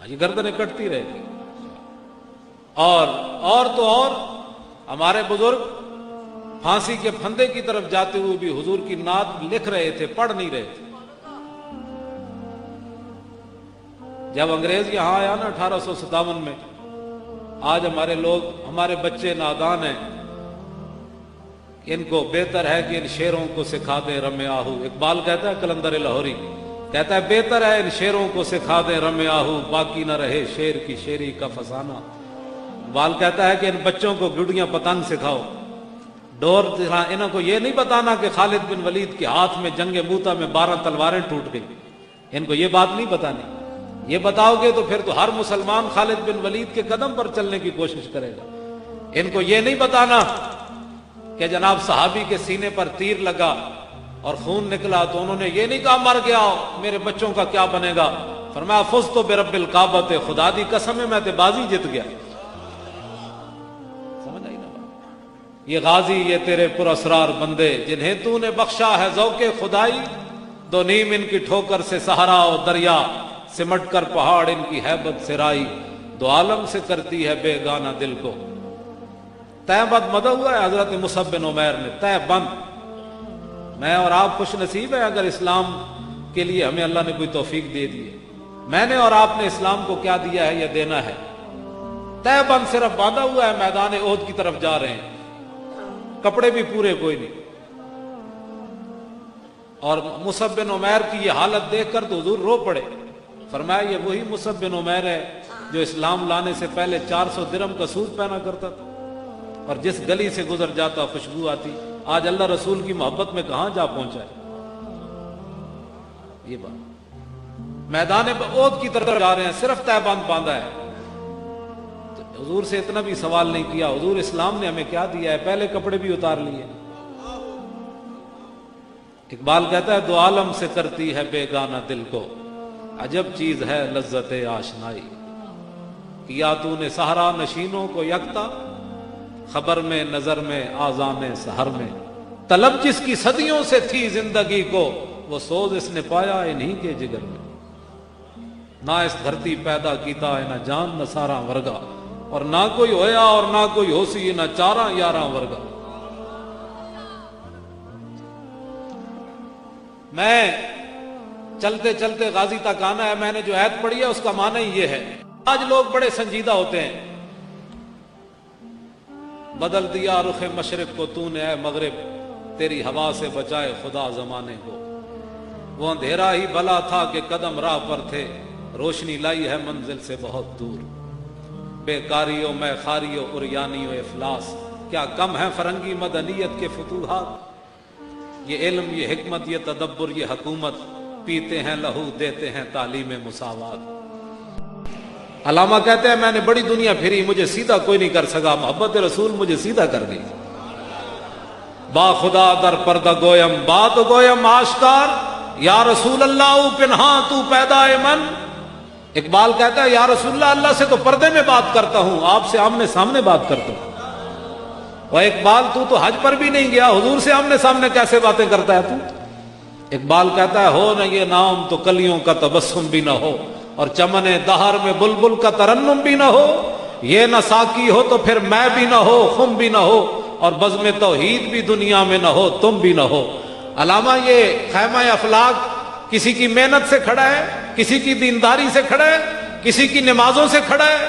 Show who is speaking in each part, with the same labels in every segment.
Speaker 1: یہ گردنیں کٹتی رہے گی۔ اور تو اور ہمارے بزرگ پھانسی کے پھندے کی طرف جاتے ہوئے بھی حضور کی نعت لکھ رہے تھے، پڑھ نہیں رہے تھے۔ جب انگریز یہاں آیا نا 1857 میں، آج ہمارے لوگ، ہمارے بچے نادان ہیں، ان کو بہتر ہے کہ ان شیروں کو سکھا دیں رم آہو۔ اقبال کہتا ہے، کلندر لاہوری کہتا ہے، بہتر ہے ان شیروں کو سکھا دیں رم آہو، باقی نہ رہے شیر کی شیری کا فسانہ۔ اقبال کہتا ہے کہ ان بچوں کو گڈیاں پتنگ سکھاؤ، ڈور دکھا، انہوں کو یہ نہیں بتانا کہ خالد بن ولید کے ہاتھ میں جنگ موتا میں 12 تلواریں ٹوٹ گئی، ان کو یہ بات نہیں بتانی۔ یہ بتاؤ گے تو پھر تو ہر مسلمان خالد بن ولید کے قدم پر چلنے کی کوشش کرے گا۔ ان کو یہ نہیں بتانا کہ جناب صحابی کے سینے پر تیر لگا اور خون نکلا تو انہوں نے یہ نہیں کہا مر گیا میرے بچوں کا کیا بنے گا، فرمایا فزت برب الکعبۃ، خدا دی قسم ہے میں تے بازی جت گیا۔ سمجھ آئی نا بات؟ یہ غازی، یہ تیرے پراسرار بندے جنہیں تو نے بخشا ہے ذوق خدائی، دو نیم ان کی ٹھوکر سے صحرا و دریا، سمٹ کر پہاڑ ان کی ہیبت سرائی، دو عالم سے کرتی ہے بے گانا دل کو۔ تہ بند مدہ ہوا ہے حضرت مصعب بن عمیر نے، تہ بند۔ میں اور آپ خوش نصیب ہیں اگر اسلام کے لیے ہمیں اللہ نے کوئی توفیق دے دی ہے۔ میں نے اور آپ نے اسلام کو کیا دیا ہے یا دینا ہے؟ تہ بند صرف باندھا ہوا ہے، میدان احد کی طرف جا رہے ہیں، کپڑے بھی پورے کوئی نہیں۔ اور مصعب بن عمیر کی یہ حالت دیکھ کر تو حضور رو پڑے، فرمایا یہ وہی مصعب بن عمیر ہے جو اسلام لانے سے پہلے 400 درہم کا سوٹ پہنا کرتا تھا اور جس گلی سے گزر جاتا خوشبو آتی۔ آج اللہ رسول کی محبت میں کہاں جا پہنچا ہے؟ یہ بات میدان احد کی طرف جا رہے ہیں، صرف تہ بند باندھا ہے۔ تو حضور سے اتنا بھی سوال نہیں کیا، حضور اسلام نے ہمیں کیا دیا ہے؟ پہلے کپڑے بھی اتار لیے۔ اقبال کہتا ہے دو عالم سے کرتی ہے بے گانا دل کو، عجب چیز ہے لذت آشنائی، کیا تو نے صحرا نشینوں کو یکتا، خبر میں نظر میں آذان سحر میں، طلب جس کی صدیوں سے تھی زندگی کو، وہ سوز اس نے پایا انہی کے جگر میں، نہ اس دھرتی پیدا کیتا ہے نہ جان نہ سارا ورگا، اور نہ کوئی ہویا اور نہ کوئی ہوسی نہ چارہ یارہ ورگا۔ میں چلتے چلتے غازی تک آنا ہے، میں نے جو آیت پڑھی ہے اس کا معنی یہ ہے۔ آج لوگ بڑے سنجیدہ ہوتے ہیں، بدل دیا رخ مشرق کو تو نے اے مغرب، تیری ہوا سے بچائے خدا زمانے کو، وہ اندھیرا ہی بھلا تھا کہ قدم راہ پر تھے، روشنی لائی ہے منزل سے بہت دور، بیکاریوں میں خاریوں عریانیوں افلاس، کیا کم ہے فرنگی مدنیت کے فتوحات، یہ علم یہ حکمت یہ تدبر یہ حکومت، پیتے ہیں لہو دیتے ہیں تعلیم مساوات۔ علامہ کہتے ہیں میں نے بڑی دنیا پھری، مجھے سیدھا کوئی نہیں کر سکا، محبت رسول مجھے سیدھا کر گئی۔ با خدا در پردہ گویم بات گویم آشکار، یا رسول اللہ پنہاں تو پیدا من۔ اقبال کہتا ہے یا رسول اللہ سے تو پردے میں بات کرتا ہوں، آپ سے آمنے سامنے بات کرتا ہوں۔ وہ اقبال تو حج پر بھی نہیں گیا، حضور سے آمنے سامنے کیسے باتیں کرتا ہے تو؟ اقبال کہتا ہے ہو نہ یہ نام تو کلیوں کا تبسم بھی نہ ہو، اور چمن دہر میں بلبل کا ترنم بھی نہ ہو، یہ نہ ساقی ہو تو پھر میں بھی نہ ہو، خم بھی نہ ہو، اور بزم توحید بھی دنیا میں نہ ہو، تم بھی نہ ہو۔ علامہ یہ خیمہ افلاک کسی کی محنت سے کھڑا ہے، کسی کی دینداری سے کھڑا ہے، کسی کی نمازوں سے کھڑا ہے،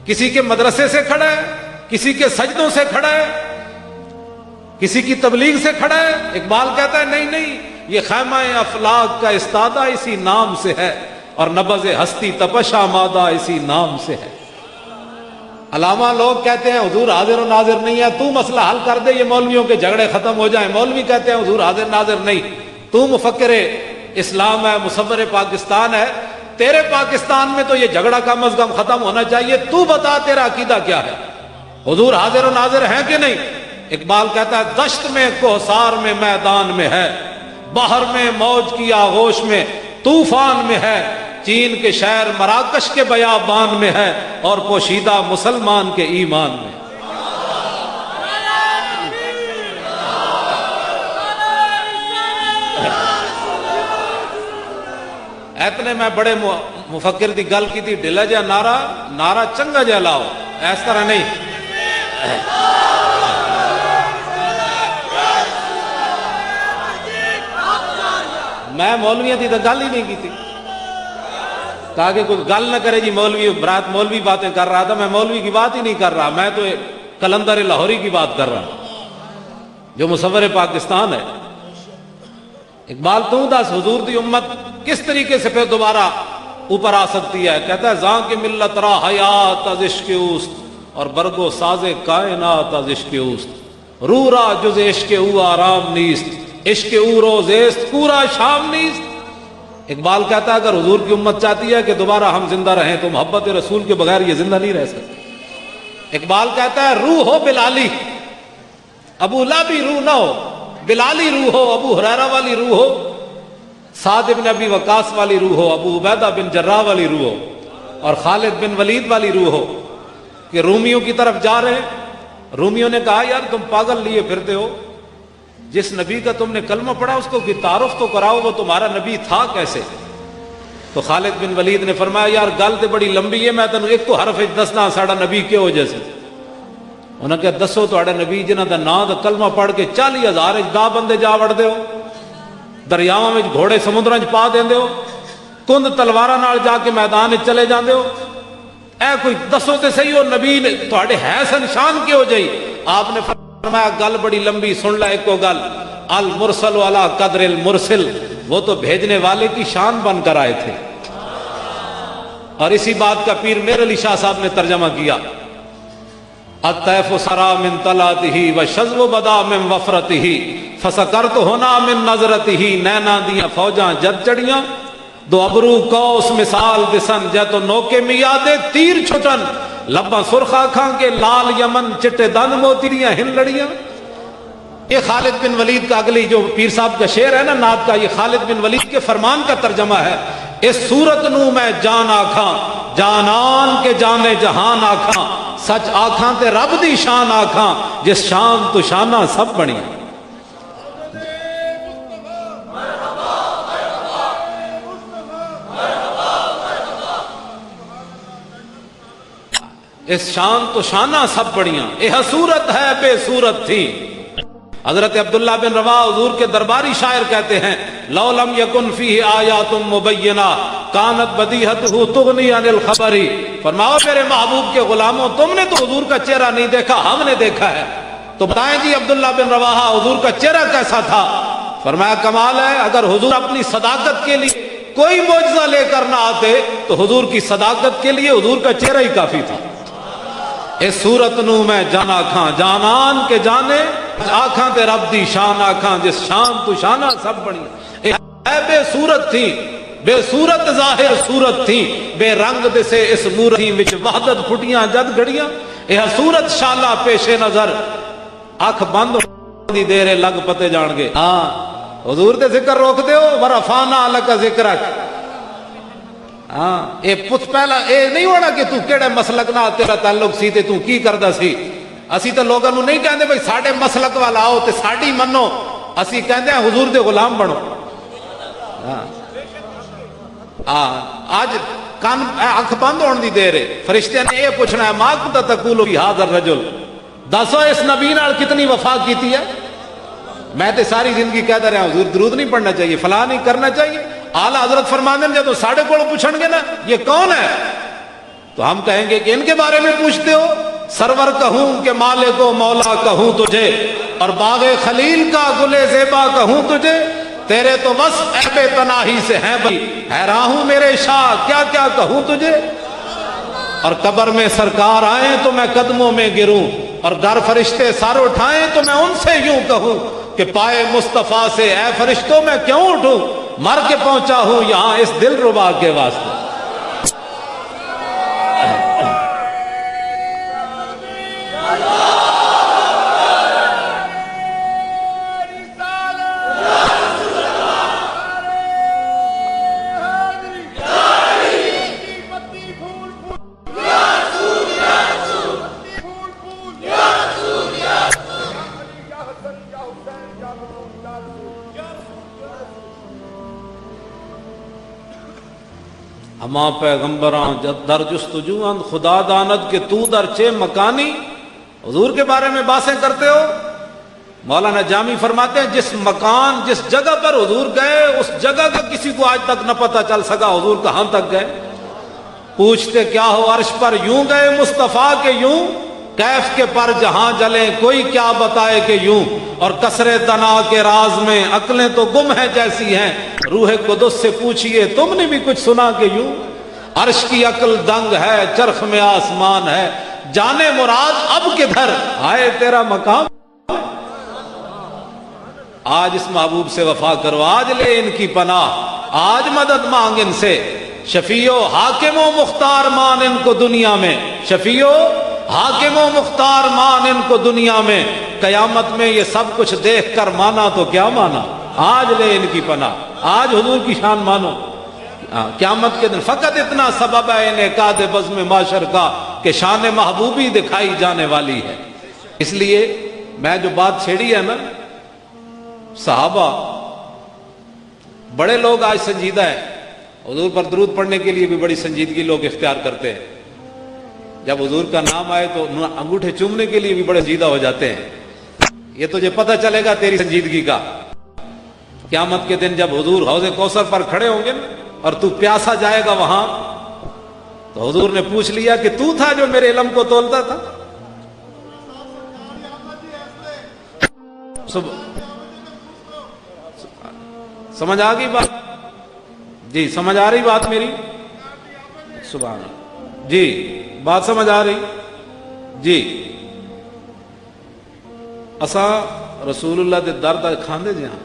Speaker 1: کسی کے مدرسے سے کھڑا ہے، کسی کے سجدوں سے کھڑا ہے، کسی کی تبلیغ سے کھڑا ہے۔ اقبال کہتا ہے نہیں نہیں، یہ خیمہ افلاک کا استادہ اسی نام سے ہے، اور نبض ہستی تپش آمادہ اسی نام سے ہے۔ علامہ لوگ کہتے ہیں حضور حاضر و ناظر نہیں ہے، تو مسئلہ حل کر دے یہ مولویوں کے جھگڑے ختم ہو جائیں۔ مولوی کہتے ہیں حضور حاضر ناظر نہیں، تو مفکر اسلام ہے، مصور پاکستان ہے، تیرے پاکستان میں تو یہ جھگڑا کم از کم ختم ہونا چاہیے، تو بتا تیرا عقیدہ کیا ہے، حضور حاضر و ناظر ہیں کہ نہیں؟ اقبال کہتا ہے دشت میں کوثار میں میدان میں ہے، بحر میں موج کی آغوش میں طوفان میں ہے، چین کے شہر مراکش کے بیابان میں ہے، اور پوشیدہ مسلمان کے ایمان میں۔ اتنے میں بڑے مفکر دی گل کی تھی، ڈھلا جا نعرہ چنگا جا لاؤ، اس طرح نہیں۔ میں مولویوں کی تو گل ہی نہیں کی تھی تاکہ کوئی گل نہ کرے جی مولوی برات مولوی باتیں کر رہا تھا، میں مولوی کی بات ہی نہیں کر رہا، میں تو کلندر لاہوری کی بات کر رہا ہوں جو مصور پاکستان ہے۔ اقبال تو دس حضور دی امت کس طریقے سے پھر دوبارہ اوپر آ سکتی ہے؟ کہتا ہے زاں کی ملت را حیات از عشق اوست اور برگو ساز کائنات از عشق اوست، رو را جز عشق او آرام نیست، عشق او روزیست پورا شام نیست۔ اقبال کہتا ہے اگر حضور کی امت چاہتی ہے کہ دوبارہ ہم زندہ رہیں تو محبت رسول کے بغیر یہ زندہ نہیں رہ سکتے۔ اقبال کہتا ہے روح ہو بلالی، ابو لابی روح نہ ہو، بلالی روح ہو، ابو ہریرہ والی روح ہو، سعد بن ابی وقاص والی روح ہو، ابو عبیدہ بن جراح والی روح ہو، اور خالد بن ولید والی روح ہو کہ رومیوں کی طرف جا رہے ہیں۔ رومیوں نے کہا یار تم پاگل لیے پھرتے ہو، جس نبی کا تم نے کلمہ پڑھا اس کو تعارف تو کراؤ، وہ تمہارا نبی تھا کیسے؟ تو خالد بن ولید نے فرمایا یار گل تو بڑی لمبی ہے، میں تینوں ایک تو حرف دسنا ساڑا نبی کیوں جیسے۔ انہوں نے کہا دسو تہاڈا نبی جنہاں دا نام دا کلمہ پڑھ کے 40,000 دا بندے جا وڑدے ہو، دریاواں وچ گھوڑے سمندراں وچ پا دیندے ہو، کند تلواراں نال جا کے میدان وچ چلے جاندے ہو، اے کوئی دسو تے صحیح ہو نبی نے تہاڈے ہے سنشان کیوں جئی؟ آپ نے فرمایا گل بڑی لمبی، سن لے ایک گل، المرسل علی قدر المرسل، وہ تو بھیجنے والے کی شان بن کر آئے تھے۔ اور اسی بات کا پیر میر علی شاہ صاحب نے ترجمہ کیا، الطیف سرا من طلعتہ وشذو بدا من وفرتہ فسکرت ہونا من نظرتہ، نینا دیاں فوجاں جد چڑیاں، دو ابرو کوس مثال دسن جے تو نوکے میادے تیر چھٹن، لباں سرخ آنکھاں کے لال یمن چٹے دن موتیریاں ہن لڑیاں۔ یہ خالد بن ولید کا اگلی جو پیر صاحب کا شعر ہے نا نعت کا، یہ خالد بن ولید کے فرمان کا ترجمہ ہے۔ اس صورت نو میں جان آکھاں، جانان کے جانے جہان آکھاں، سچ آکھاں تے رب دی شان آکھاں، جس شان تو شانہ سب بنی۔ اس شان تو شانہ سب بڑیاں، یہ صورت ہے بے صورت تھی۔ حضرت عبداللہ بن رواح حضور کے درباری شاعر کہتے ہیں لو لم یکن فیہ آیات مبینہ کانت بدیہتہ تغنی عن الخبر، فرماؤ میرے محبوب کے غلاموں تم نے تو حضور کا چہرہ نہیں دیکھا، ہم نے دیکھا ہے، تو بتائیں جی عبداللہ بن رواح حضور کا چہرہ کیسا تھا؟ فرمایا کمال ہے، اگر حضور اپنی صداقت کے لیے کوئی معجزہ لے کر نہ آتے تو حضور کی صداقت کے لیے حضور کا چہرہ ہی کافی تھا۔ اس صورت نو میں جان آکھاں، جانان کے جانے آکھاں تے رب دی شان آکھاں، جس شان تو شانہ سب بڑی۔ اے بے صورت تھی، بے صورت ظاہر صورت تھی، بے رنگ دے سے اس مورتی وچ وحدت پھٹیاں جد گھڑیاں، یہ صورت شالا پیش نظر، اکھ بند دی دیرے لگ پتے جان گے۔ ہاں حضور دے ذکر روک دیو ورفعنا لک ذکرک۔ ہاں اے پوچھ پہلا اے نہیں ہونا کہ تو کیڑے مسلک نال تیرا تعلق سی تے تو کی کردا سی۔ اسی تے لوگاں نوں نہیں کہندے بھئی ساڈے مسلک والا آؤ تے ساڈی منو، اسی کہندے ہیں حضور دے غلام بنو۔ آج کان اکھ بند ہون دی دیر ہے، فرشتے نے یہ پوچھنا ہے ما کنت تقول فی ھذا الرجل، دسو اس نبی نال کتنی وفا کیتی ہے؟ میں تے ساری زندگی کہتا رہا حضور درود نہیں پڑھنا چاہیے، فلاں نہیں کرنا چاہیے۔ اعلیٰ حضرت فرماندے ہیں جب ساڑھے کو پوچھن گے نا یہ کون ہے تو ہم کہیں گے کہ ان کے بارے میں پوچھتے ہو؟ سرور کہوں کہ مالک و مولا کہوں تجھے، اور باغ خلیل کا گل زیبا کہوں تجھے، تیرے تو وصف عیب پناہی سے ہیں بھئی، حیران ہوں میرے شاہ کیا کیا کہوں تجھے۔ اور قبر میں سرکار آئیں تو میں قدموں میں گروں، اور گر فرشتے سر اٹھائیں تو میں ان سے یوں کہوں کہ پائے مصطفیٰ سے اے فرشتوں میں کیوں اٹھوں، مر کے پہنچا ہوں یہاں اس دل ربا کے واسطے۔ ہما پیغمبراں در جستجو خدا داند کہ تو در چے مکانی. حضور کے بارے میں باتیں کرتے ہو. مولانا جامی فرماتے ہیں جس مکان جس جگہ پر حضور گئے اس جگہ کا کسی کو آج تک نہ پتہ چل سکا حضور کہاں تک گئے. پوچھتے کیا ہو عرش پر یوں گئے مصطفیٰ کے یوں, کیف کے پر جہاں جلیں کوئی کیا بتائے کہ یوں, اور کسرے تنا کے راز میں عقلیں تو گم ہیں جیسی ہیں, روح قدس سے پوچھئے تم نے بھی کچھ سنا کہ یوں. عرش کی عقل دنگ ہے چرخ میں آسمان ہے, جانے مراد اب کدھر آئے تیرا مقام. آج اس محبوب سے وفا کرو, آج لے ان کی پناہ, آج مدد مانگ ان سے. شفیع و حاکم و مختار مان ان کو دنیا میں, شفیع و حاکم و مختار مان ان کو دنیا میں. قیامت میں یہ سب کچھ دیکھ کر مانا تو کیا مانا, آج لے ان کی پناہ, آج حضور کی شان مانو. قیامت کے دن فقط اتنا سبب ہے انعقاد بزم معاشر کا کہ شان محبوبی دکھائی جانے والی ہے. اس لیے میں جو بات چھیڑی ہے نا, صحابہ بڑے لوگ آج سنجیدہ ہیں, حضور پر درود پڑھنے کے لیے بھی بڑی سنجیدگی لوگ اختیار کرتے ہیں. جب حضور کا نام آئے تو انگوٹھے چومنے کے لیے بھی بڑے سنجیدہ ہو جاتے ہیں. یہ تجھے پتہ چلے گا تیری سنجیدگی کا قیامت کے دن جب حضور حوض کوثر پر کھڑے ہوں گے اور تو پیاسا جائے گا وہاں, تو حضور نے پوچھ لیا کہ تو تھا جو میرے علم کو تولتا تھا. سمجھ آ گئی بات جی, سمجھ آ رہی بات میری, سبحان اللہ جی, بات سمجھ آ رہی جی. اساں رسول اللہ دے در دا کھاندے جی ہاں,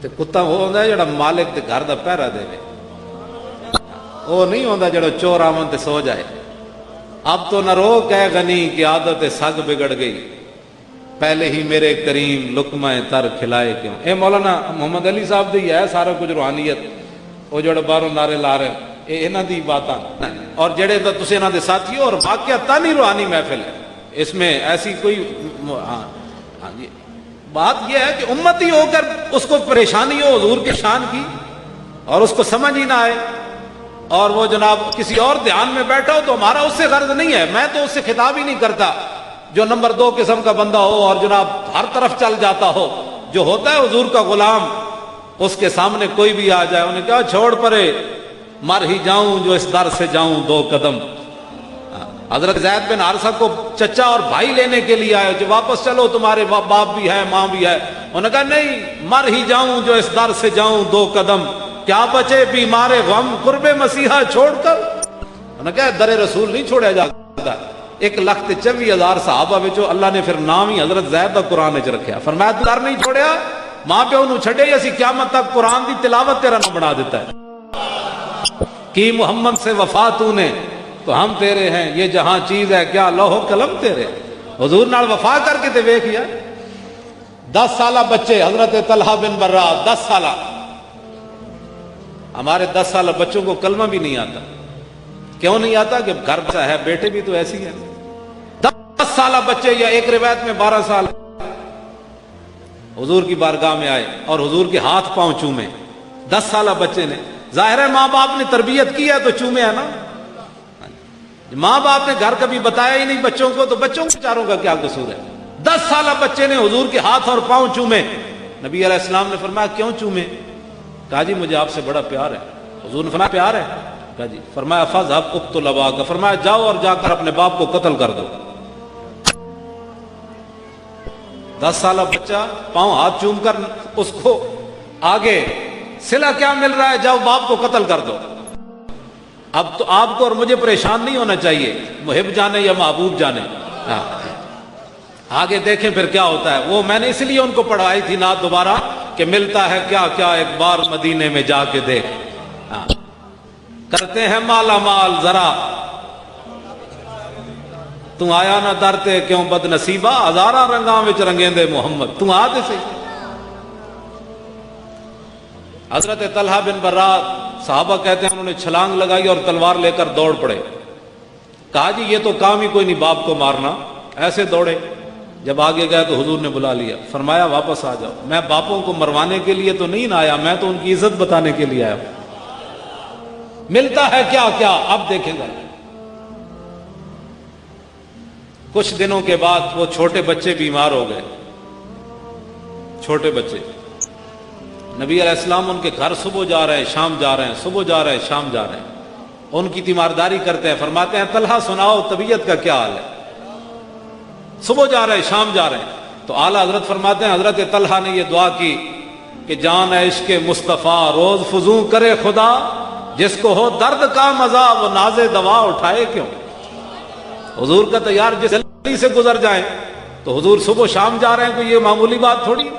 Speaker 1: تے کتا وہ ہوندا ہے جڑا مالک دے گھر دا پہرا دے, وہ نہیں ہوندا جڑا چور آون تے سو جائے. اب تو نہ رو کہ غنی کی عادت سگ بگڑ گئی, پہلے ہی میرے کریم لقمہ تر کھلائے کیوں. اے مولانا محمد علی صاحب دی ہے سارا کچھ روحانیت, وہ جڑے باہروں نعرے لا رہے ہیں اے انہاں دی باتاں, اور جڑے تو تسی انہاں دے ساتھی ہو, اور واقعہ نہیں روحانی محفل ہے, اس میں ایسی کوئی بات یہ ہے کہ امتی ہو کر اس کو پریشانی ہو حضور کی شان کی اور اس کو سمجھ ہی نہ آئے, اور وہ جناب کسی اور دھیان میں بیٹھا ہو, تو ہمارا اس سے غرض نہیں ہے. میں تو اس سے خطاب ہی نہیں کرتا جو نمبر 2 قسم کا بندہ ہو اور جناب ہر طرف چل جاتا ہو. جو ہوتا ہے حضور کا غلام, اس کے سامنے کوئی بھی آ جائے, انہیں کہا چھوڑ پرے, مر ہی جاؤں جو اس در سے جاؤں 2 قدم. حضرت زید بن حارثہ کو چچا اور بھائی لینے کے لیے آئے, جو واپس چلو تمہارے باپ بھی ہے ماں بھی ہے. انہوں نے کہا نہیں, مر ہی جاؤں جو اس در سے جاؤں 2 قدم, کیا بچے بیمار غم قرب مسیحا چھوڑ کر. انہوں نے کہا در رسول نہیں چھوڑا جاتا. 1,24,000 صحابہ وچوں اللہ نے پھر نام ہی حضرت زید دا قرآن وچ رکھیا. فرمایا در نہیں چھوڑیا, ماں پیو نو چھڈے, اسی قیامت تک قرآن دی تلاوت تیرا نام بنا دیتا ہے. کی محمد سے وفا تو نے تو ہم تیرے ہیں, یہ جہاں چیز ہے کیا لوح و قلم تیرے. حضور نال وفا کر کے تے ویکھیا. 10 سالہ بچے حضرت طلحہ بن برا, 10 سالہ. ہمارے 10 سالہ بچوں کو کلمہ بھی نہیں آتا. کیوں نہیں آتا؟ کہ گھر سے ہے, بیٹے بھی تو ایسی ہیں. 10 سالہ بچے, یا ایک روایت میں 12 سال, حضور کی بارگاہ میں آئے اور حضور کے ہاتھ پاؤں چومے. 10 سالہ بچے نے, ظاہر ہے ماں باپ نے تربیت کی ہے تو چومے ہے نا. ماں باپ نے گھر کبھی بتایا ہی نہیں بچوں کو, تو بچوں کے بیچاروں کا کیا قصور ہے. 10 سالہ بچے نے حضور کے ہاتھ اور پاؤں چومے. نبی علیہ السلام نے فرمایا کیوں چومے؟ کہا جی مجھے آپ سے بڑا پیار ہے. حضور نے فرمایا پیار ہے؟ کہا جی. فرمایا فذهب اقتل اباک, فرمایا جاؤ اور جا کر اپنے باپ کو قتل کر دو. 10 سالہ بچہ پاؤں ہاتھ چوم کر اس کو آگے صلہ کیا مل رہا ہے, جاؤ باپ کو قتل کر دو. اب تو آپ کو اور مجھے پریشان نہیں ہونا چاہیے, محب جانے یا محبوب جانے. آگے دیکھیں پھر کیا ہوتا ہے. وہ میں نے اس لیے ان کو پڑھائی تھی نعت دوبارہ کہ ملتا ہے کیا کیا ایک بار مدینے میں جا کے دیکھ. کرتے ہیں مالا مال ذرا, تو آیا نہ درتے کیوں بد نصیبہ, ہزارہ رنگاں وچ رنگیندے محمد, تو آ دے سے. حضرت طلحہ بن برا, صحابہ کہتے ہیں انہوں نے چھلانگ لگائی اور تلوار لے کر دوڑ پڑے. کہا جی یہ تو کام ہی کوئی نہیں باپ کو مارنا, ایسے دوڑے. جب آگے گیا تو حضور نے بلا لیا، فرمایا واپس آ جاؤ، میں باپوں کو مروانے کے لیے تو نہیں نہ آیا، میں تو ان کی عزت بتانے کے لیے آیا ہوں۔ ملتا ہے کیا کیا اب دیکھیں گا۔ کچھ دنوں کے بعد وہ چھوٹے بچے بیمار ہو گئے، چھوٹے بچے، نبی علیہ السلام ان کے گھر صبح جا رہے ہیں شام جا رہے ہیں، صبح جا رہے ہیں شام جا رہے ہیں، ان کی تیمارداری کرتے ہیں، فرماتے ہیں طلحہ سناؤ طبیعت کا کیا حال ہے؟ صبح جا رہے ہیں شام جا رہے ہیں۔ تو اعلیٰ حضرت فرماتے ہیں حضرت طلحہ نے یہ دعا کی کہ جان عشق مصطفیٰ روز فزوں کرے خدا، جس کو ہو درد کا مزہ وہ ناز دوا اٹھائے کیوں۔ حضور کا تیار جس گلی سے گزر جائیں تو حضور صبح شام جا رہے ہیں، کوئی یہ معمولی بات تھوڑی۔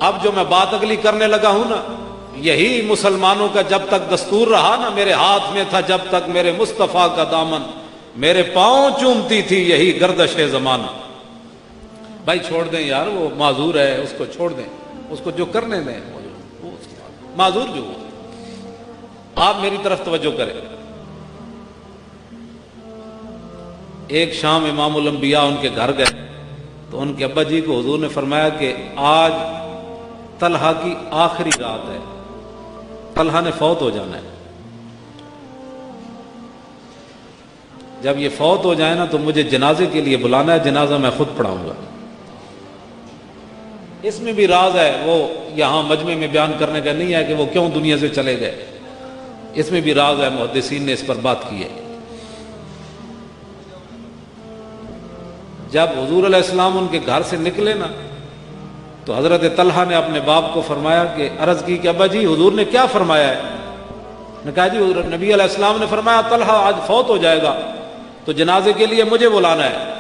Speaker 1: اب جو میں بات اگلی کرنے لگا ہوں نا، یہی مسلمانوں کا جب تک دستور رہا نا، میرے ہاتھ میں تھا جب تک میرے مصطفیٰ کا دامن، میرے پاؤں چومتی تھی یہی گردش زمانہ۔ بھائی چھوڑ دیں یار، وہ معذور ہے، اس کو چھوڑ دیں، اس کو جو کرنے دیں، معذور جو ہو۔ آپ میری طرف توجہ کریں۔ ایک شام امام الانبیاء ان کے گھر گئے تو ان کے ابا جی کو حضور نے فرمایا کہ آج طلحہ کی آخری رات ہے، طلحہ نے فوت ہو جانا ہے، جب یہ فوت ہو جائے نا تو مجھے جنازے کے لیے بلانا ہے، جنازہ میں خود پڑھاؤں گا۔ اس میں بھی راز ہے، وہ یہاں مجمع میں بیان کرنے کا نہیں ہے کہ وہ کیوں دنیا سے چلے گئے، اس میں بھی راز ہے، محدثین نے اس پر بات کی ہے۔ جب حضور علیہ السلام ان کے گھر سے نکلے نا تو حضرت طلحہ نے اپنے باپ کو فرمایا کہ عرض کی کہ ابا جی حضور نے کیا فرمایا ہے؟ نے کہا جی نبی علیہ السلام نے فرمایا طلحہ آج فوت ہو جائے گا تو جنازے کے لیے مجھے بلانا ہے۔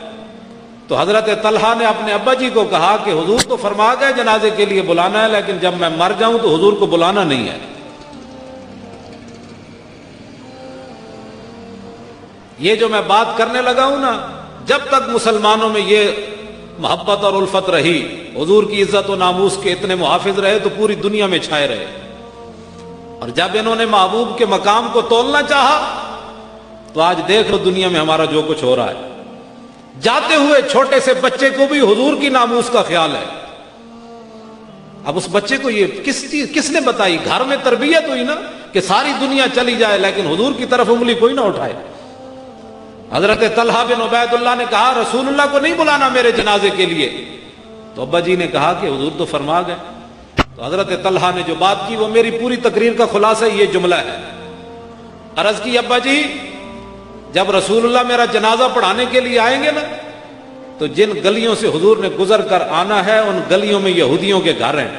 Speaker 1: تو حضرت طلحہ نے اپنے ابا جی کو کہا کہ حضور تو فرما گئے جنازے کے لیے بلانا ہے، لیکن جب میں مر جاؤں تو حضور کو بلانا نہیں ہے۔ یہ جو میں بات کرنے لگا ہوں نا، جب تک مسلمانوں میں یہ محبت اور الفت رہی، حضور کی عزت و ناموس کے اتنے محافظ رہے تو پوری دنیا میں چھائے رہے، اور جب انہوں نے محبوب کے مقام کو تولنا چاہا تو آج دیکھ لو دنیا میں ہمارا جو کچھ ہو رہا ہے۔ جاتے ہوئے چھوٹے سے بچے کو بھی حضور کی ناموس کا خیال ہے۔ اب اس بچے کو یہ کس نے بتائی؟ گھر میں تربیت ہوئی نا کہ ساری دنیا چلی جائے لیکن حضور کی طرف انگلی کوئی نہ اٹھائے۔ حضرت طلحہ بن عبید اللہ نے کہا رسول اللہ کو نہیں بلانا میرے جنازے کے لیے، تو ابا جی نے کہا کہ حضور تو فرما گئے۔ تو حضرت طلحہ نے جو بات کی وہ میری پوری تقریر کا خلاصہ یہ جملہ ہے۔ عرض کی ابا جی جب رسول اللہ میرا جنازہ پڑھانے کے لیے آئیں گے نا تو جن گلیوں سے حضور نے گزر کر آنا ہے ان گلیوں میں یہودیوں کے گھر ہیں،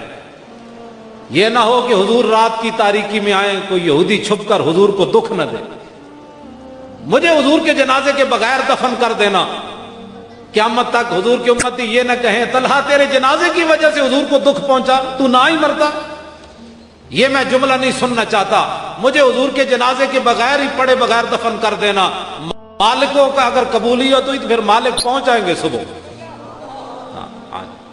Speaker 1: یہ نہ ہو کہ حضور رات کی تاریکی میں آئیں کوئی یہودی چھپ کر حضور کو دکھ نہ دے، مجھے حضور کے جنازے کے بغیر دفن کر دینا، قیامت تک حضور کی امتی یہ نہ کہیں طلحہ تیرے جنازے کی وجہ سے حضور کو دکھ پہنچا، تو نہ ہی مرتا۔ یہ میں جملہ نہیں سننا چاہتا، مجھے حضور کے جنازے کے بغیر ہی پڑے بغیر دفن کر دینا۔ مالکوں کا اگر قبولیت ہوئی تو پھر مالک پہنچ آئیں گے صبح،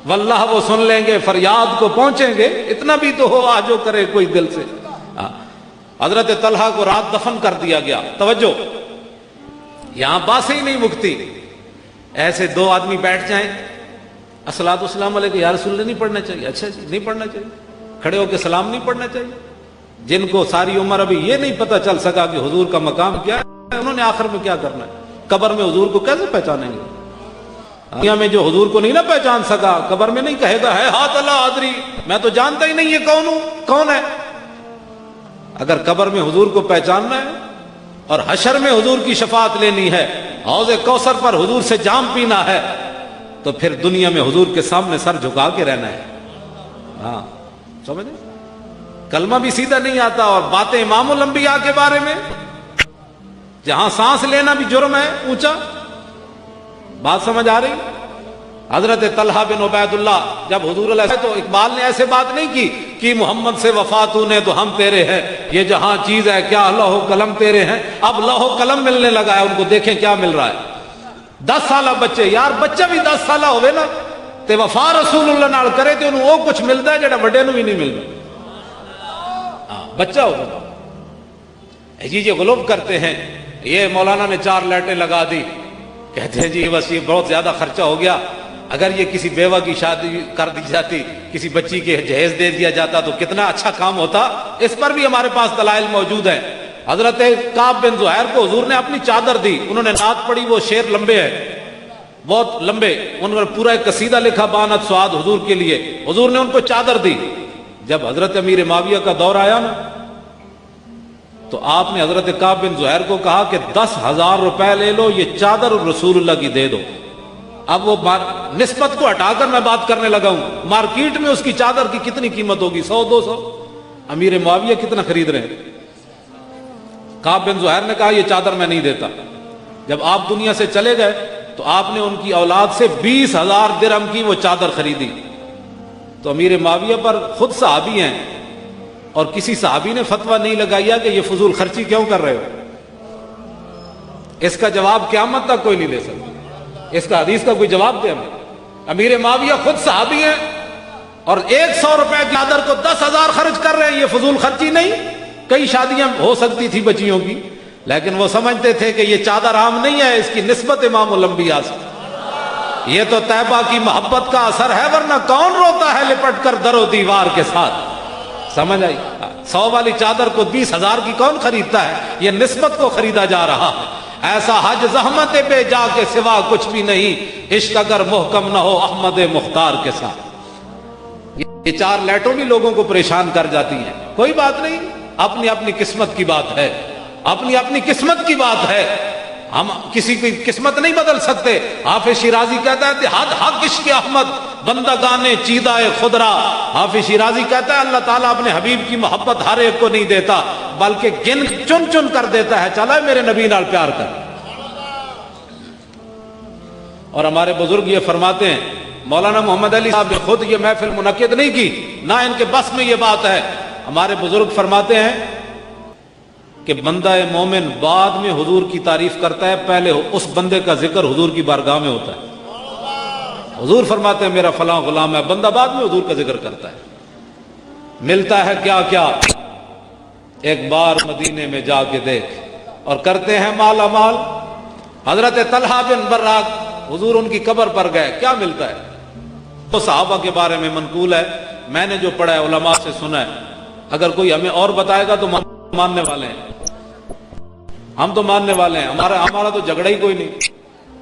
Speaker 1: واللہ وہ سن لیں گے، فریاد کو پہنچیں گے، اتنا بھی تو ہو آجو کرے کوئی دل سے۔ حضرت طلحہ کو رات دفن کر دیا گیا۔ توجہ، یہاں باتیں ہی نہیں مکتی۔ ایسے دو آدمی بیٹھ جائیں، الصلوۃ والسلام علیہ یا رسول اللہ نہیں پڑھنا چاہیے، اچھا جی نہیں پڑھنا چاہیے، کھڑے ہو کے سلام نہیں پڑھنا چاہیے۔ جن کو ساری عمر ابھی یہ نہیں پتہ چل سکا کہ حضور کا مقام کیا ہے، انہوں نے آخر میں کیا کرنا ہے؟ قبر میں حضور کو کیسے پہچانیں گے؟ دنیا میں جو حضور کو نہیں نہ پہچان سکا، قبر میں نہیں کہے گا ہے ہاتھ اللہ آدری، میں تو جانتا ہی نہیں یہ کون ہوں، کون ہے۔ اگر قبر میں حضور کو پہچاننا ہے اور حشر میں حضور کی شفاعت لینی ہے، حوض کوثر پر حضور سے جام پینا ہے، تو پھر دنیا میں حضور کے سامنے سر جھکا کے رہنا ہے۔ ہاں سمجھے؟ کلمہ بھی سیدھا نہیں آتا اور باتیں امام الانبیاء کے بارے میں، جہاں سانس لینا بھی جرم ہے اونچا۔ بات سمجھ آ رہی؟ حضرت طلحہ بن عبید اللہ جب حضور علیہ تو اقبال نے ایسے بات نہیں کی محمد سے وفا تو نے تو ہم تیرے ہیں، یہ جہاں چیز ہے کیا لوح و قلم تیرے ہیں۔ اب لوح و قلم ملنے لگا ہے، ان کو دیکھیں کیا مل رہا ہے۔ 10 سالہ بچے، یار بچہ بھی 10 سالہ ہوئے نا تے وفا رسول اللہ نال کرے تے انہوں وہ کچھ ملتا ہے جڑا بڑے نو بھی نہیں ملتا۔ بچہ ہوگا جی غلوب کرتے ہیں، یہ مولانا نے 4 لائٹیں لگا دی، کہتے ہیں جی بس یہ بہت زیادہ خرچہ ہو گیا، اگر یہ کسی بیوہ کی شادی کر دی جاتی، کسی بچی کے جہیز دے دیا جاتا تو کتنا اچھا کام ہوتا۔ اس پر بھی ہمارے پاس دلائل موجود ہیں۔ حضرت کعب بن زہیر کو حضور نے اپنی چادر دی، انہوں نے نعت پڑھی، وہ شعر لمبے ہیں، بہت لمبے، انہوں نے پورا ایک قصیدہ لکھا بانت سعاد حضور کے لیے، حضور نے ان کو چادر دی۔ جب حضرت امیر معاویہ کا دور آیا نا تو آپ نے حضرت کعب بن زہیر کو کہا کہ 10,000 روپے لے لو، یہ چادر رسول اللہ کی دے دو۔ اب وہ نسبت کو ہٹا کر میں بات کرنے لگا ہوں، مارکیٹ میں اس کی چادر کی کتنی قیمت ہوگی؟ 100-200۔ امیر معاویہ کتنا خرید رہے ہیں؟ کعب بن زہیر نے کہا یہ چادر میں نہیں دیتا۔ جب آپ دنیا سے چلے گئے تو آپ نے ان کی اولاد سے 20,000 درہم کی وہ چادر خریدی۔ تو امیر معاویہ پر خود صحابی ہیں اور کسی صحابی نے فتویٰ نہیں لگایا کہ یہ فضول خرچی کیوں کر رہے ہو؟ اس کا جواب قیامت تک کوئی نہیں دے سکتا، اس کا حدیث کا کوئی جواب دے ہمیں۔ امیر معاویہ خود صحابی ہیں اور 100 روپے کی چادر کو 10,000 خرچ کر رہے ہیں، یہ فضول خرچی نہیں؟ کئی شادیاں ہو سکتی تھی بچیوں کی، لیکن وہ سمجھتے تھے کہ یہ چادر عام نہیں ہے، اس کی نسبت امام الانبیاء سے۔ یہ تو طیبہ کی محبت کا اثر ہے، ورنہ کون روتا ہے لپٹ کر در و دیوار کے ساتھ؟ سمجھ آئی؟ 100 والی چادر کو 20,000 کی کون خریدتا ہے؟ یہ نسبت کو خریدا جا رہا ہے۔ ایسا حج زحمت پہ جا کے سوا کچھ بھی نہیں، عشق اگر محکم نہ ہو احمد مختار کے ساتھ۔ یہ 4 لائٹوں بھی لوگوں کو پریشان کر جاتی ہیں، کوئی بات نہیں، اپنی اپنی قسمت کی بات ہے، اپنی اپنی قسمت کی بات ہے، ہم کسی کی قسمت نہیں بدل سکتے۔ حافظ شیرازی کہتا ہے حد حق عشق احمد بندگانے چیدہ خدرا۔ حافظ شیرازی کہتا ہے اللہ تعالیٰ اپنے حبیب کی محبت ہر ایک کو نہیں دیتا، بلکہ چن چن کر دیتا ہے، چلا میرے نبی نال پیار کر۔ اور ہمارے بزرگ یہ فرماتے ہیں، مولانا محمد علی صاحب نے خود یہ محفل منعقد نہیں کی، نہ ان کے بس میں یہ بات ہے۔ ہمارے بزرگ فرماتے ہیں کہ بندہ مومن بعد میں حضور کی تعریف کرتا ہے، پہلے اس بندے کا ذکر حضور کی بارگاہ میں ہوتا ہے۔ حضور فرماتے ہیں میرا فلاں غلام ہے، بندہ بعد میں حضور کا ذکر کرتا ہے۔ ملتا ہے کیا کیا، ایک بار مدینے میں جا کے دیکھ، اور کرتے ہیں مالا مال۔ حضرت طلحہ بن براق حضور ان کی قبر پر گئے، کیا ملتا ہے؟ تو صحابہ کے بارے میں منقول ہے، میں نے جو پڑھا ہے علماء سے سنا ہے، اگر کوئی ہمیں اور بتائے گا تو ماننے والے ہیں، ہم تو ماننے والے ہیں، ہمارا تو جھگڑا ہی کوئی نہیں۔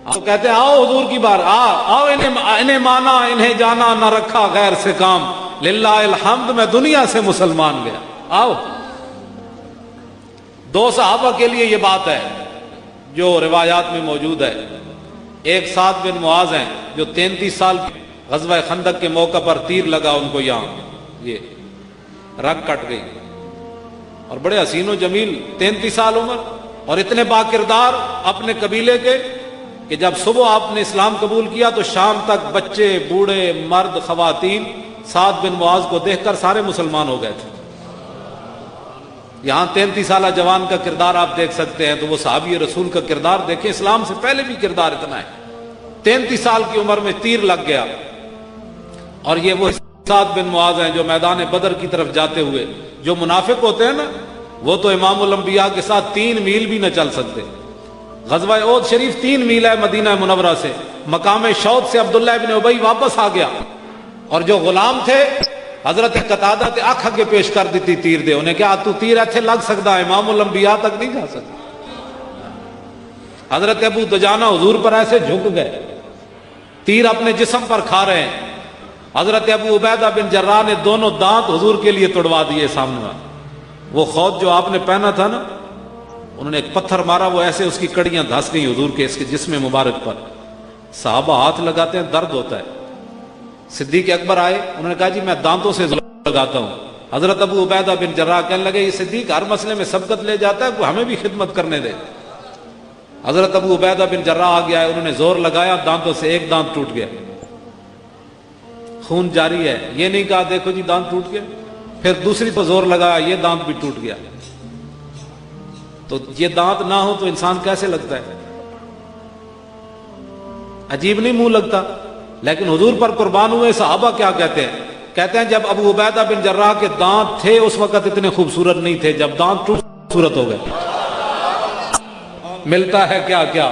Speaker 1: ہم تو کہتے ہیں آؤ حضور کی بار، آؤ انہیں مانا انہیں جانا، نہ رکھا غیر سے کام، للہ الحمد میں دنیا سے مسلمان گیا، آؤ۔ 2 صحابہ کے لیے یہ بات ہے جو روایات میں موجود ہے۔ ایک سعد بن معاذ ہیں جو 33 سال غزوہ خندق کے موقع پر تیر لگا ان کو، یہاں یہ رگ کٹ گئی، اور بڑے حسین و جمیل، 33 سال عمر، اور اتنے با کردار اپنے قبیلے کے کہ جب صبح آپ نے اسلام قبول کیا تو شام تک بچے بوڑھے مرد خواتین سعد بن معاذ کو دیکھ کر سارے مسلمان ہو گئے تھے۔ یہاں 33 سالہ جوان کا کردار آپ دیکھ سکتے ہیں، تو وہ صحابی رسول کا کردار دیکھیں، اسلام سے پہلے بھی کردار اتنا ہے۔ 33 سال کی عمر میں تیر لگ گیا، اور یہ وہ سعد بن معاذ ہیں جو میدان بدر کی طرف جاتے ہوئے، جو منافق ہوتے ہیں نا وہ تو امام الانبیاء کے ساتھ 3 میل بھی نہ چل سکتے۔ غزوہ احد شریف 3 میل ہے مدینہ منورہ سے، مقام شوط سے عبداللہ ابن ابی واپس آ گیا، اور جو غلام تھے حضرت قتادہ تے آنکھ اگے پیش کر دیتی تیر دے، انہیں کہا تو تیر ایتھے لگ سکتا ہے، امام الانبیاء تک نہیں جا سکتا۔ حضرت ابو دجانہ حضور پر ایسے جھک گئے، تیر اپنے جسم پر کھا رہے ہیں۔ حضرت ابو عبیدہ بن جراح نے دونوں دانت حضور کے لیے توڑوا دیے سامنے والے۔ وہ خود جو آپ نے پہنا تھا نا، انہوں نے ایک پتھر مارا، وہ ایسے اس کی کڑیاں دھس گئیں حضور کے اس کے جسم مبارک پر۔ صحابہ ہاتھ لگاتے ہیں، درد ہوتا ہے۔ صدیق اکبر آئے، انہوں نے کہا جی میں دانتوں سے لگاتا ہوں۔ حضرت ابو عبیدہ بن جراح کہنے لگے یہ صدیق ہر مسئلے میں سبقت لے جاتا ہے، ہمیں بھی خدمت کرنے دے۔ حضرت ابو عبیدہ بن جراح آ گیا ہے، انہوں نے زور لگایا، دانتوں سے ایک دانت ٹوٹ گیا، خون جاری ہے۔ یہ نہیں کہا دیکھو جی دانت ٹوٹ گیا، پھر دوسری تو زور لگایا، یہ دانت بھی ٹوٹ گیا۔ تو یہ دانت نہ ہو تو انسان کیسے لگتا ہے؟ عجیب نہیں منہ لگتا؟ لیکن حضور پر قربان ہوئے صحابہ کیا کہتے ہیں؟ کہتے ہیں جب ابو عبیدہ بن جراح کے دانت تھے اس وقت اتنے خوبصورت نہیں تھے، جب دانت ٹوٹ خوبصورت ہو گئے۔ ملتا ہے کیا کیا،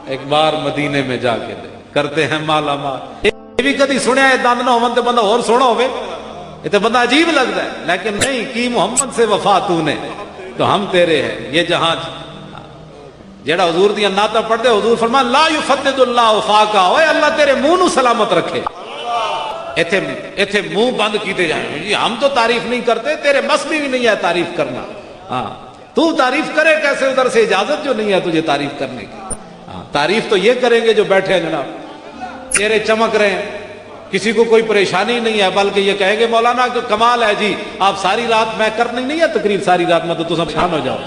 Speaker 1: ایک بار مدینے میں جا کے دے کرتے ہیں مالا مال. یہ بھی کدی سنیا ہے دند نہ ہون تے بندہ اور سونا ہوئے, یہ تو بندہ عجیب لگتا ہے, لیکن نہیں کی محمد سے وفا تو نے تو ہم تیرے ہیں. یہ جہاں جیڑا حضور دیا نعتاں پڑھتے حضور فرمایا لا یفدد اللہ وفاقہ, اوے اللہ تیرے منہ نو سلامت رکھے. ایتھے منہ بند کیتے جائیں جی ہم تو تعریف نہیں کرتے, تیرے مس میں بھی نہیں ہے تعریف کرنا. ہاں تو تعریف کرے کیسے, ادھر سے اجازت جو نہیں ہے تجھے تعریف کرنے کی. ہاں تعریف تو یہ کریں گے جو بیٹھے ہیں جناب, چہرے چمک رہے ہیں, کسی کو کوئی پریشانی نہیں ہے, بلکہ یہ کہیں گے مولانا کہ کمال ہے جی, آپ ساری رات میں کرنی نہیں ہے تقریر ساری رات میں تو سب شان ہو جاؤ.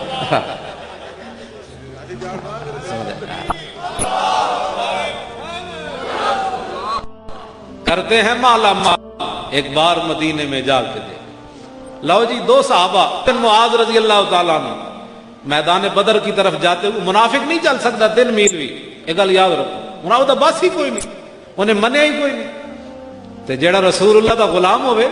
Speaker 1: کرتے ہیں مالا مال ایک بار مدینے میں جا کے دے. لو جی دو صحابہ معاذ رضی اللہ تعالیٰ عنہ میدان بدر کی طرف جاتے ہوئے, منافق نہیں چل سکتا 3 میل بھی, ایک گل یاد رکھو, انہوں نے بس ہی کوئی نہیں, انہیں منیا ہی کوئی نہیں. تے جیڑا رسول اللہ دا غلام ہوئے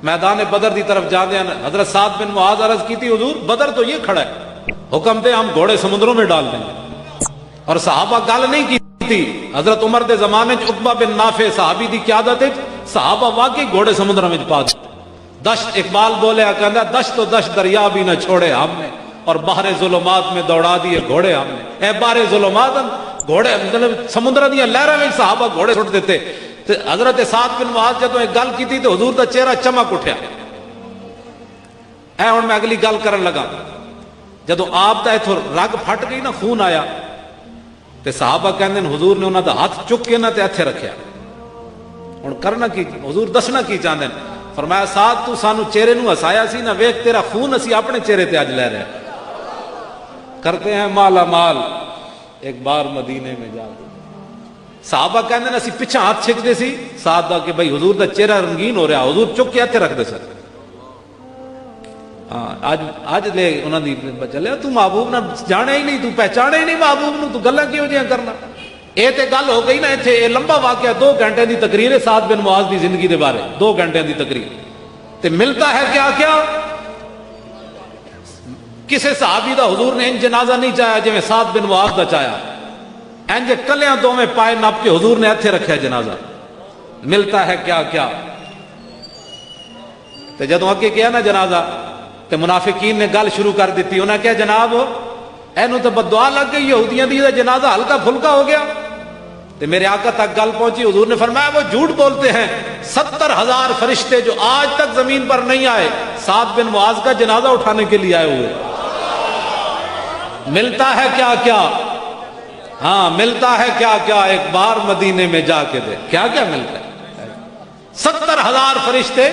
Speaker 1: میدان بدر دی طرف جاندے ہیں, حضرت سعد بن معاذ عرض کی تھی حضور بدر تو یہ کھڑا ہے, حکم دے ہم گھوڑے سمندروں میں ڈال دیں گے. اور صحابہ گل نہیں کی تھی. حضرت عمر دے زمانے عقبہ بن نافع صحابی دی قیادت ہے, صحابہ واقعی گھوڑے سمندروں میں پا دے. دشت اقبال بولے کہندا دشت و دشت دریا بھی نہ چھوڑے ہم نے, اور بحر ظلمات میں دوڑا دیے گھوڑے ہم نے. اے بحر ظلمات گھوڑے مطلب سمندر دیا لہراں میں صحابہ گھوڑے چھوڑ دیتے. تے حضرت سعد بن معاذ جدوں ایک گل کیتی تو حضور دا چہرہ چمک اٹھیا. اے ہن میں اگلی گل کرن لگا, جدوں آپ دا ایتھوں رگ پھٹ گئی نا, خون آیا, تے صحابہ کہندے حضور نے انہاں دا ہاتھ چک کے نہ تے ایتھے رکھیا. ہن کرنا کی حضور دسنا کی چاہندے نے, فرمایا سعد تو سانو چہرے نو ہسایا سی نا, ویکھ تیرا خون اسی اپنے چہرے تے اج لے رہے ہیں. کرتے ہیں مالا مال ایک بار مدینے میں جا کے. صحابہ کہندے اسی پیچھے ہاتھ چھکدے سی سعد دا کہ بھائی حضور دا چہرہ رنگین ہو رہا, حضور چک کے ایتھے رکھ دے سر. ہاں اج لے انہاں دی چلے تو محبوب نہ جانے ہی نہیں, تو پہچانے ہی نہیں محبوب نو, تو گلاں کیوں جیاں کرنا. اے تے گل ہو گئی نا ایتھے, اے لمبا واقعہ 2 گھنٹے دی تقریر ہے سعد بن معاذ دی زندگی دے بارے, 2 گھنٹے دی تقریر. تے ملتا ہے کیا کیا کسے صحابی دا حضور نے ان جنازہ نہیں چاہیا جویں سعد بن معاذ دا چاہیا, انج کلیاں دوویں پائے نپ کے حضور نے ایتھے رکھیا جنازہ. ملتا ہے کیا کیا. تے جدوں اگے کیا نا جنازہ تے منافقین نے گل شروع کر دیتی, انہاں کہا جناب اینو تے بددعا لگ گئی, یہودیاں دی جنازہ ہلکا پھلکا ہو گیا. تے میرے آقا تک گل پہنچی, حضور نے فرمایا وہ جھوٹ بولتے ہیں, 70,000 فرشتے جو آج تک زمین پر نہیں آئے سعد بن معاذ کا جنازہ اٹھانے کے لیے آئے ہوئے. ملتا ہے کیا کیا, ہاں ملتا ہے کیا کیا, ایک بار مدینے میں جا کے دے. کیا کیا ملتا ہے, 70,000 فرشتے.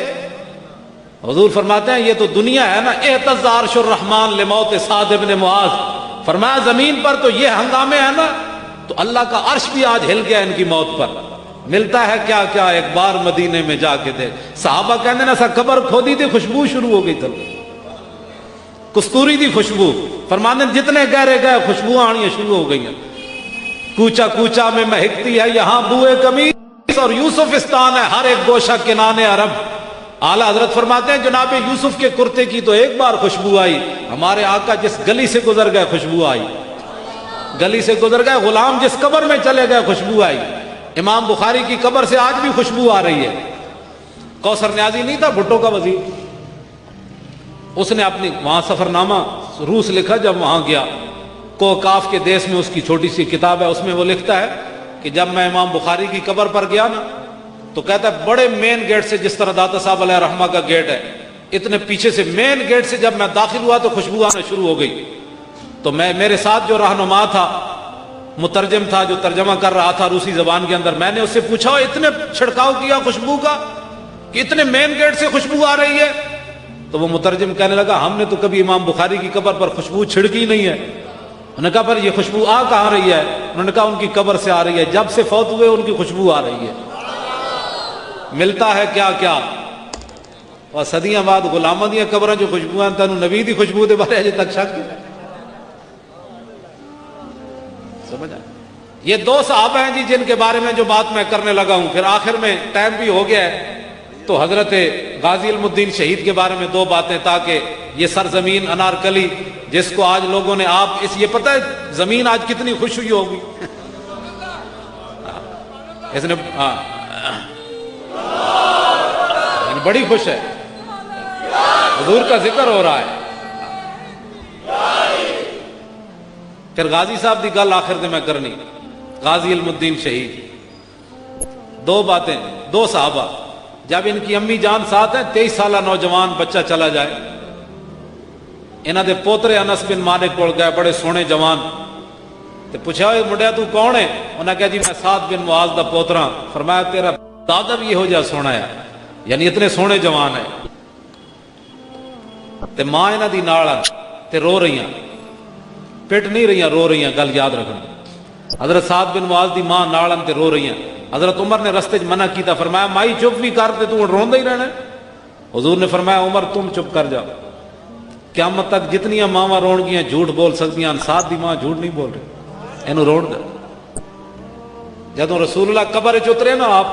Speaker 1: حضور فرماتے ہیں یہ تو دنیا ہے نا, اہتز عرش الرحمن لموت سعد بن معاذ. فرمایا زمین پر تو یہ ہنگامے ہیں نا, تو اللہ کا عرش بھی آج ہل گیا ان کی موت پر. ملتا ہے کیا کیا, ایک بار مدینے میں جا کے دے. صحابہ کہنے نا سا قبر کھودی تھی خوشبو شروع ہو گئی تھی, کستوری دی خوشبو. فرمانے جتنے گہرے گئے خوشبو آنی شروع ہو گئی ہیں. کوچا کوچا میں مہکتی ہے یہاں بوئے قمیص, اور یوسفستان ہے ہر ایک گوشہ کنانے عرب. اعلیٰ حضرت فرماتے ہیں جناب یوسف کے کرتے کی تو ایک بار خوشبو آئی, ہمارے آقا جس گلی سے گزر گئے خوشبو آئی. گلی سے گزر گئے, غلام جس قبر میں چلے گئے خوشبو آئی. امام بخاری کی قبر سے آج بھی خوشبو آ رہی ہے. کوثر نیازی نہیں تھا بھٹو کا وزیر, اس نے اپنی وہاں سفر نامہ روس لکھا. جب وہاں گیا کوکاف کے دیس میں اس کی چھوٹی سی کتاب ہے, اس میں وہ لکھتا ہے کہ جب میں امام بخاری کی قبر پر گیا نا تو کہتا ہے بڑے مین گیٹ سے, جس طرح داتا صاحب علیہ رحمہ کا گیٹ ہے, اتنے پیچھے سے مین گیٹ سے جب میں داخل ہوا تو خوشبو آنا شروع ہو گئی. تو میرے ساتھ جو رہنما تھا, مترجم تھا جو ترجمہ کر رہا تھا روسی زبان کے اندر, میں نے اس سے پوچھا اتنے چھڑکاؤ کیا خوشبو کا کہ اتنے مین گیٹ سے خوشبو آ رہی ہے. تو وہ مترجم کہنے لگا ہم نے تو کبھی امام بخاری کی قبر پر خوشبو چھڑکی نہیں ہے. انہوں نے کہا پر یہ خوشبو آ کہاں رہی ہے؟ انہوں نے کہا ان کی قبر سے آ رہی ہے, جب سے فوت ہوئے ان کی خوشبو آ رہی ہے. ملتا ہے کیا کیا, اور صدیاں بعد غلاماں دی قبراں جو خوشبو ہیں, تینوں نبی دی خوشبو دے بارے اجے تک شک ہے. سمجھ آئے. یہ 2 صحابہ ہیں جی جن کے بارے میں جو بات میں کرنے لگا ہوں. پھر آخر میں ٹائم بھی ہو گیا ہے تو حضرت غازی علم الدین شہید کے بارے میں 2 باتیں, تاکہ یہ سرزمین انارکلی جس کو آج لوگوں نے آپ اس یہ پتہ ہے زمین آج کتنی خوش ہوئی ہوگی اس نے بڑی خوش ہے، حضور کا ذکر ہو رہا ہے۔ پھر غازی صاحب دی گل آخر تے میں کرنی، غازی علم الدین شہید، دو باتیں، دو صحابہ، جب ان کی امی جان ساتھ ہیں، 23 سالہ نوجوان بچہ چلا جائے، انہاں دے پوترے انس بن مالک کول گئے، بڑے سونے جوان، تے پوچھا اے مڈیا تو کون ہے؟ انہاں کہا جی میں سعد بن معاذ دا پوترا۔ فرمایا تیرا دادا بھی یہو جہا سونا ہے، یعنی اتنے سونے جوان ہے۔ تے ماں انہاں دی نال تے رو رہی ہیں، پٹ نہیں رہی ہیں، رو رہی ہیں، گل یاد رکھنا۔ حضرت سعد بن معاذ دی ماں نال تے رو رہی ہیں۔ حضرت عمر نے رستے منع کیتا، فرمایا مائی چپ بھی کر تے تو روندا ہی رہنا ہے۔ حضور نے فرمایا عمر تم چپ کر جاؤ، قیامت تک جتنی ماواں رون گیاں جھوٹ بول سکدیاں، سعد دی ماں جھوٹ نہیں بول رہی، اینو روڑ دے۔ جدوں رسول اللہ قبر وچ اترے نا، آپ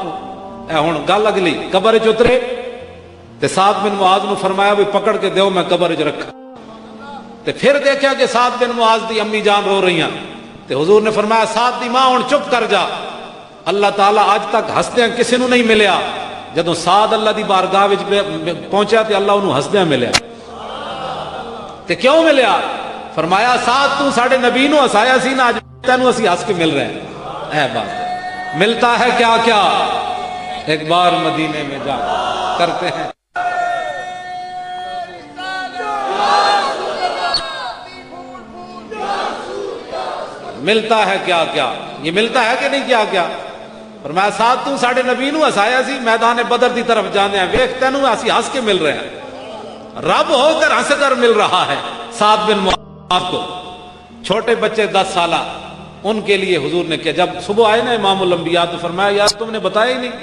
Speaker 1: اے ہن گل اگلی، قبر وچ اترے تے سعد بن معاذ نو فرمایا بھی پکڑ کے دیو میں قبر وچ رکھا، تے پھر دیکھا کہ سعد بن معاذ دی امی جان رو رہی ہیں، تے حضور نے فرمایا سعد دی ماں ہن چپ کر جا، اللہ تعالیٰ آج تک ہسدیاں کسی نو نہیں ملیا، جدوں سعد اللہ دی بارگاہ وچ پہنچا تے اللہ انہوں ہسدیاں ملیا۔ تے کیوں ملیا؟ فرمایا سعد تو ساڈے نبی نو ہسایا سی نا، اج تینوں اسی ہس کے مل رہے ہیں۔ اے بات ملتا ہے کیا کیا ایک بار مدینے میں جا کرتے ہیں۔ ملتا ہے کیا کیا، یہ ملتا ہے کہ نہیں کیا کیا؟ فرمایا سعد تو ساڈے نبی نو ہسایا سی، میدان بدر دی طرف جانے ہیں، ویکھ تینوں اسی ہس کے مل رہے ہیں، رب ہو کر ہنس کر مل رہا ہے سعد بن معاذ کو۔ چھوٹے بچے 10 سالہ، ان کے لیے حضور نے کیا، جب صبح آئے نا امام الانبیاء تو فرمایا یار تم نے بتایا ہی نہیں،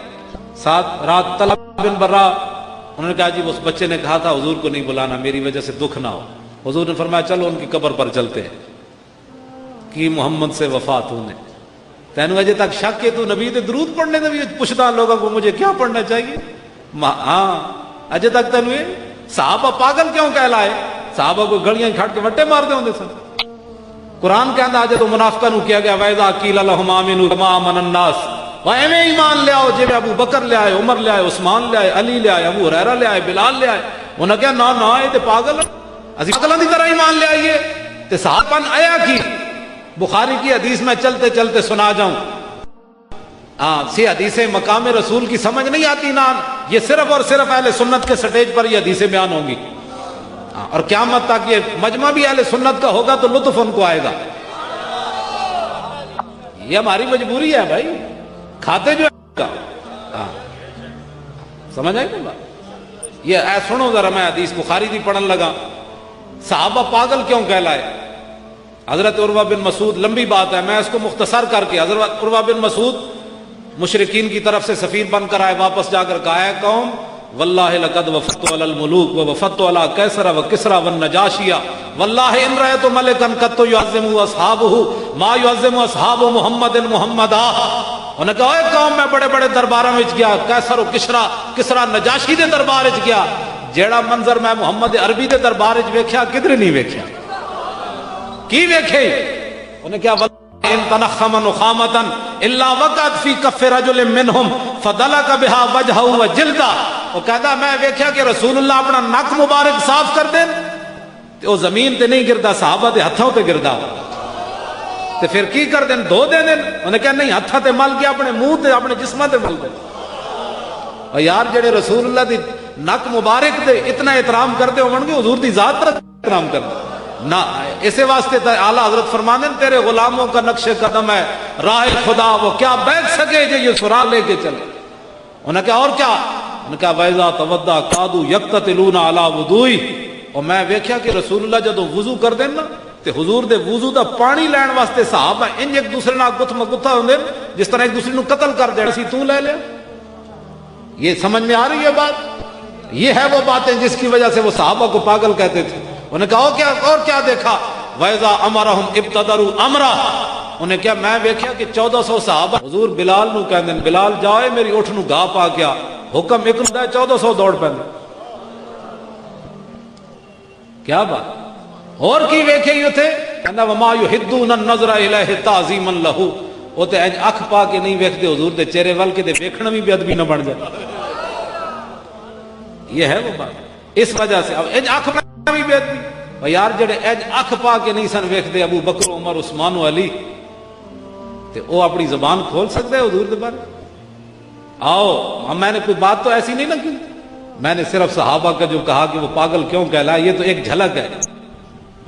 Speaker 1: ساتھ رات طلحہ بن برا، انہوں نے کہا جی اس بچے نے کہا تھا حضور کو نہیں بلانا، میری وجہ سے دکھ نہ ہو۔ حضور نے فرمایا چلو ان کی قبر پر چلتے ہیں، کی محمد سے وفات ہونے، تینوں اجے تک شک ہے تو نبی تے درود پڑھنے دے بھی پوچھتا لوگوں کو مجھے کیا پڑھنا چاہیے؟ ہاں اجے تک تینوں یہ صحابہ پاگل کیوں کہلائے؟ صحابہ کو گلیاں کھڑ کے وٹے مار دے ہوندے سن۔ قرآن کہندا اجے تو منافقاں نو کیا گیا وَإِذَا قِيلَ لَهُمْ آمِنُوا كَمَا آمَنَ النَّاسُ، وہ ایویں ایمان لے آؤ جے ابو بکر لے آئے، عمر لے آئے، عثمان لے آئے، علی لے آئے، ابو ہریرہ لے آئے، بلال لے آئے، انہاں کہا نا نا یہ تے پاگل، اسی پاگلاں دی طرح ایمان لے آئیے۔ تے صحابہ آیا کی بخاری کی حدیث میں چلتے چلتے سنا جاؤں، سی حدیثیں مقام رسول کی سمجھ نہیں آتی نا، یہ صرف اور صرف اہل سنت کے سٹیج پر یہ حدیثیں بیان ہوں گی، اور قیامت تک یہ مجمع بھی اہل سنت کا ہوگا تو لطف ان کو آئے گا۔ یہ ہماری مجبوری ہے بھائی، کھاتے جو سمجھ آئی نا بات؟ یہ اے سنو ذرا، میں حدیث بخاری دی پڑھن لگا، صحابہ پاگل کیوں کہلائے؟ حضرت عروہ بن مسعود، لمبی بات ہے میں اس کو مختصر کر کے، حضرت عروہ بن مسعود مشرکین کی طرف سے سفیر بن کر آئے، واپس جا کر کہا ہے قوم واللہ لقد وفدت علی الملوک ووفدت علی کیسر وکسرا والنجاشیہ واللہ ان رأیت ملکا قط یعظم اصحابہ ما یعظم اصحاب محمد محمدا۔ انہوں نے کہا اے قوم میں بڑے بڑے درباراں وچ گیا، کیسر و کسرا نجاشی دے دربار وچ گیا، جیڑا منظر میں محمد عربی دے دربار وچ ویکھیا کدھر نہیں ویکھیا۔ کی ویکھے؟ انہوں نے کہا ان تنخم نخامتا الا وقعت فی کف رجل منہم فدلک بها وجهه وجلدہ۔ وہ کہتا میں ویکھیا کہ رسول اللہ اپنا نک مبارک صاف کر دیں تے وہ زمین تے نہیں گردا، صحابہ دے ہتھوں تے گردا، تے پھر کی کر دیں؟ دھو دے دیں؟ انہوں نے کہا نہیں، ہتھاں تے مل کے اپنے منہ تے اپنے جسماں تے مل دے۔ اور یار جڑے رسول اللہ دی نک مبارک دے اتنا احترام کرتے ہون گے، حضور دی ذات پر احترام کرتے نہ، اسے واسطے اعلیٰ حضرت فرمانے تیرے غلاموں کا نقش قدم ہے راہ خدا، وہ کیا بیٹھ سکے جو یہ سراغ لے کے چلے۔ انہوں نے کہا اور کیا؟ انہوں نے کہا وَإِذَا تَوَضَّأَ كَادُوا يَقْتَتِلُونَ عَلَى وُضُوئِهِ، اور میں ویکھیا کہ رسول اللہ جدوں وضو کر دین نا تے حضور دے وضو دا پانی لین واسطے صحابہ انج ایک دوسرے نال گتھ مگتھا ہوندے جس طرح ایک دوسرے نو قتل کر دے سی تو لے لے۔ یہ سمجھ میں آ رہی ہے بات؟ یہ ہے وہ باتیں جس کی وجہ سے وہ صحابہ کو پاگل کہتے تھے۔ انہوں نے کہا اور کیا دیکھا؟ وَإِذَا أَمَرَهُمْ ابْتَدَرُوا أَمْرًا، انہیں کیا میں ویکھیا کہ 1400 صحابہ حضور بلال نو کہندے بلال جاؤ میری اٹھ نو گاہ پا گیا، حکم ایک ہوندا ہے 1400 دوڑ پیندے۔ کیا بات؟ اور کی ویکھے ہی تھے کہنا وما یحدون النظر الیہ تعظیما لہ، وہ تے اج اکھ پا کے نہیں ویکھتے حضور دے چہرے ول کے تے ویکھنا بھی بے ادبی نہ بن جائے. یہ ہے وہ بات. اس وجہ سے اب اج اکھ پا بھی بے ادبی. اور یار جڑے اج اکھ پا کے نہیں سن ویکھتے ابو بکر عمر عثمان و علی تے وہ اپنی زبان کھول سکتے ہیں حضور دے بارے؟ آؤ میں نے کوئی بات تو ایسی نہیں نہ کی، میں نے صرف صحابہ کا جو کہا کہ وہ پاگل کیوں کہلائے یہ تو ایک جھلک ہے.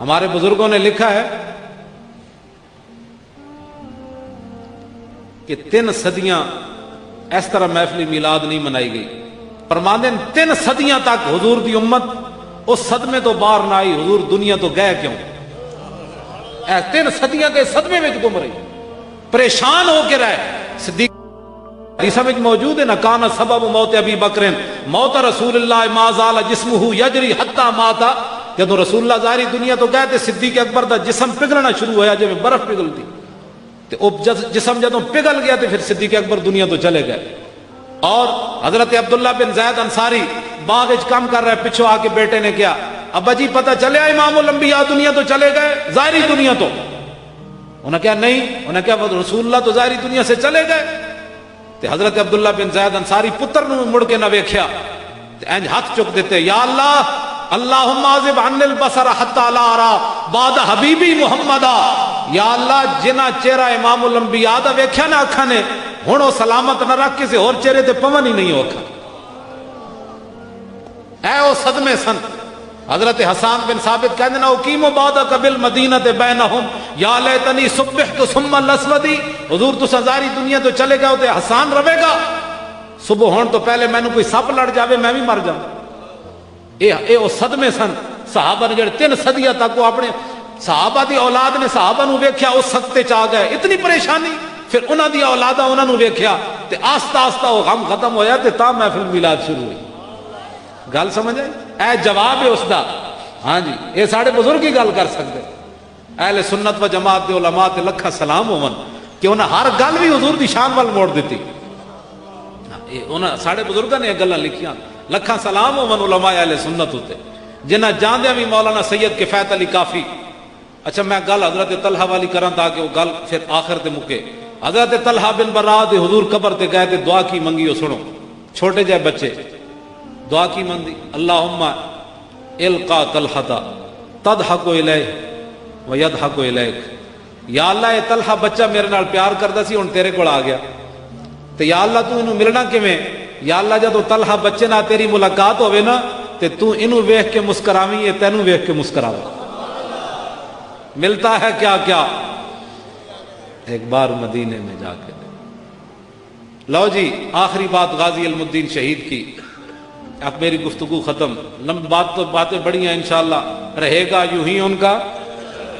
Speaker 1: ہمارے بزرگوں نے لکھا ہے کہ 3 صدیاں اس طرح محفل میلاد نہیں منائی گئی. فرماتے ہیں 3 صدیاں تک حضور دی امت اس صدمے تو باہر نہ آئی حضور دنیا تو گئے کیوں. 3 صدیاں کے صدمے میں گم رہی، پریشان ہو کے رہے. صدیق حدیث میں موجود ہے نا، کانا سبب موت ابی بکر موت رسول اللہ ما زال جسمہ یجری حتی مات. جب رسول اللہ ظاہری دنیا تو گئے تھے صدیق اکبر دا جسم پگھلنا شروع ہوا جب برف پگھلتی تے او جسم جدوں پگھل گیا تے پھر صدیق اکبر دنیا تو چلے گئے. اور حضرت عبداللہ بن زید انصاری باغ وچ کام کر رہے، پچھو آ کے بیٹے نے کیا ابا جی پتہ چلیا امام الانبیاء دنیا تو چلے گئے ظاہری دنیا تو؟ انہوں نے کہا نہیں. انہوں نے کہا رسول اللہ تو ظاہری دنیا سے چلے گئے. تے حضرت عبداللہ بن زید انصاری پتر نو مڑ کے نہ ویکھیا تے انج ہاتھ چک دیتے، یا اللہ اللہم عذب عن البصر حتی لا ارا بعد حبیبی محمدہ. یا اللہ جنہ چہرہ امام الانبیاء دا ویکھیا نہ اکھاں نے ہن او سلامت نہ رکھ کسے اور چہرے تے پون ہی نہیں ہوکھا. اے او صدمے سن. حضرت حسان بن ثابت کہتے ہیں اقیم بعدک بالمدینۃ بینہم یا لیتنی صبحت ثم الاسودی. حضور تو ظاہری دنیا تو چلے گا تے حسان رہے گا، صبح ہون تو پہلے مینوں کوئی سپ لڑ جاوے میں بھی مر جاؤں. اے او صدمے سن. صحابہ نے جڑے 3 صدیاں تک وہ اپنے صحابہ دی اولاد نے صحابہ نو ویکھیا اس سکتے چ آ گئے، اتنی پریشانی. پھر انہاں دی اولاداں انہاں نو ویکھیا تے آہستہ آہستہ وہ غم ختم ہویا تے تا محفل میلاد شروع ہوئی. گل سمجھ آئی؟ اے جواب ہے اس دا. ہاں جی اے ساڈے بزرگ ہی گل کر سکتے. اہل سنت و جماعت دے علماء تے لکھاں سلام ہون کہ انہاں ہر گل بھی حضور دی شان وال موڑ دیتی. انہاں ساڈے بزرگاں نے گلاں لکھیاں، لکھاں سلام ہون علماء اہل سنت ہوتے جنہاں جاندیاں بھی مولانا سید کفایت علی کافی. اچھا میں گل حضرت طلحہ والی کراں تاکہ وہ گل پھر آخر تے مکے. حضرت طلحہ بن برا دے حضور قبر تے گئے تے دعا کی منگی. ہو سنو چھوٹے جائے بچے دعا کی منگی، اللہم القا طلحہ تضحک الیہ ویضحک الیک. یا اللہ اے طلحہ بچہ میرے نال پیار کردا سی ہن تیرے کول آ گیا تے یا اللہ تو انہوں ملنا کیویں؟ یا اللہ جدو طلحہ بچے نال تیری ملاقات ہوے نا تے تو انہوں ویکھ کے مسکراویں اے تینوں ویکھ کے مسکراوے. ملتا ہے کیا کیا ایک بار مدینے میں جا کے. لو جی آخری بات غازی علم الدین شہید کی. اب میری گفتگو ختم. لمبی بات تو باتیں بڑی ہیں انشاءاللہ رہے گا یوں ہی ان کا.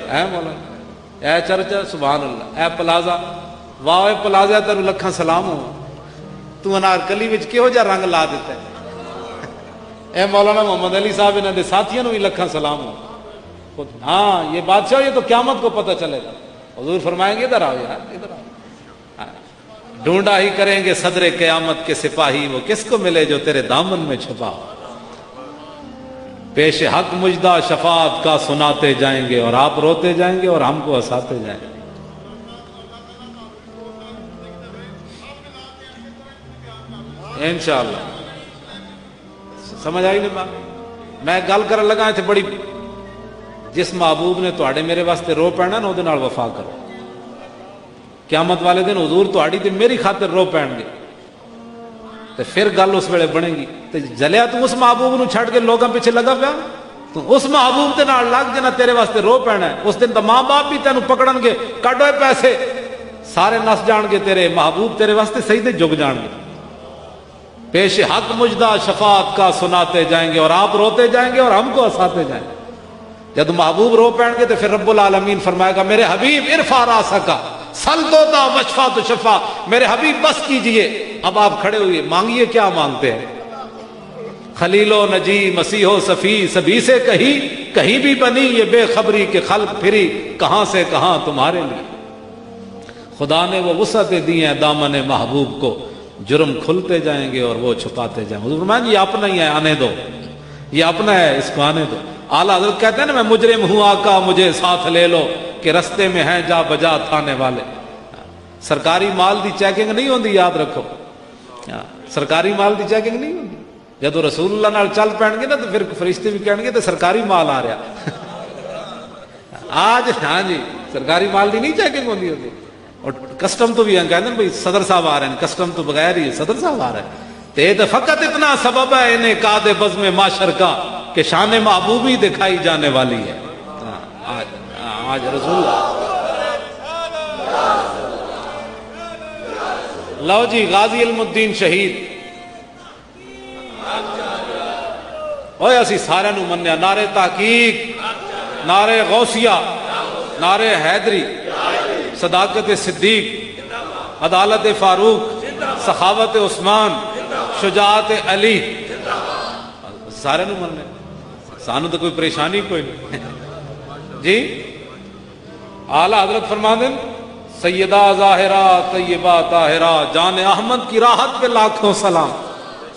Speaker 1: اے مولانا اے چرچا سبحان اللہ. اے پلازا واہ اے پلازا تیرو لکھاں سلام ہو. تو انارکلی وچ کیہو جا رنگ لا دیتا ہے. اے مولانا محمد علی صاحب انہاں دے ساتھیاں نو بھی لکھاں سلام ہو. ہاں یہ بادشاہ یہ تو قیامت کو پتہ چلے گا. حضور فرمائیں گے ادھر آؤ یار ادھر آؤ. ڈھونڈا ہی کریں گے صدر قیامت کے سپاہی وہ کس کو ملے جو تیرے دامن میں چھپا. پیش حق مجدہ شفاعت کا سناتے جائیں گے اور آپ روتے جائیں گے اور ہم کو ہنساتے جائیں گے. انشاءاللہ سمجھ آئی نہیں بات؟ میں گل کرن لگا تھے بڑی جس محبوب نے تواڈے میرے واسطے رو پینا نا وہ وفا کرو. قیامت والے دن حضور تواڈی تے میری خاطر رو پین گے تے پھر گل اس ویلے بنے گی. تے جلیا تو اس محبوب نو چھڑ کے لوگاں پیچھے لگا پیا تو اس محبوب دے نال لگ جنا تیرے واسطے رو پینا ہے. اس دن تو ماں باپ بھی تینوں پکڑن گے کڈو پیسے سارے نس جان گے تیرے محبوب تیرے واسطے سجدے جھک جان گے. پیش حق مجدہ شفاعت کا سناتے جائیں گے اور آپ روتے جائیں گے اور ہم کو ہنساتے جائیں گے. جب محبوب رو پین گے تو پھر رب العالمین فرمائے گا میرے حبیب ارفع راسک سل دوتا وشفا تو شفا. میرے حبیب بس کیجئے. اب آپ کھڑے ہوئے مانگیے کیا مانگتے ہیں. خلیل و نجی مسیح و صفی سبھی سے کہیں بھی بنی یہ بے خبری کے خلق پھری کہاں سے کہاں تمہارے لیے. خدا نے وہ وسعتیں دی ہیں دامن محبوب کو جرم کھلتے جائیں گے اور وہ چھپاتے جائیں گے. حضور فرمائیں یہ اپنا ہی ہے آنے دو، یہ اپنا ہے اس کو آنے دو. اعلیٰ حضرت کہتے ہیں نا میں مجرم ہوں آقا مجھے ساتھ لے لو کہ رستے میں ہیں جا بجا تھانے والے. سرکاری مال دی چیکنگ نہیں ہوندی یاد رکھو, سرکاری مال دی چیکنگ نہیں ہوندی. جدو رسول اللہ نال چل پین گے نا تو پھر فرشتے بھی کہن گے تو سرکاری مال آ رہا آج. ہاں جی سرکاری مال دی نہیں چیکنگ ہوندی ہوتی. اور کسٹم تو بھی کہتے ہیں بھائی صدر صاحب آ رہے ہیں, کسٹم تو بغیر ہی صدر صاحب آ رہے ہیں. تو فقط اتنا سبب ہے انہیں قاد بزم معاشر کا کہ شان محبوبی دکھائی جانے والی ہے. آج رسول اللہ. لو جی غازی علم الدین شہید اوے اسی سارے نو منیا نعرے تحقیق, نعرے غوثیہ, نعرے حیدری, صداقت صدیق, عدالت فاروق, سخاوت عثمان, شجاعت علی, سارے نو مننے. سانو تو کوئی پریشانی کوئی نہیں جی. اعلیٰ حضرت فرما دیں سیدہ ظاہرہ طیبہ طاہرہ جان احمد کی راحت پہ لاکھوں سلام.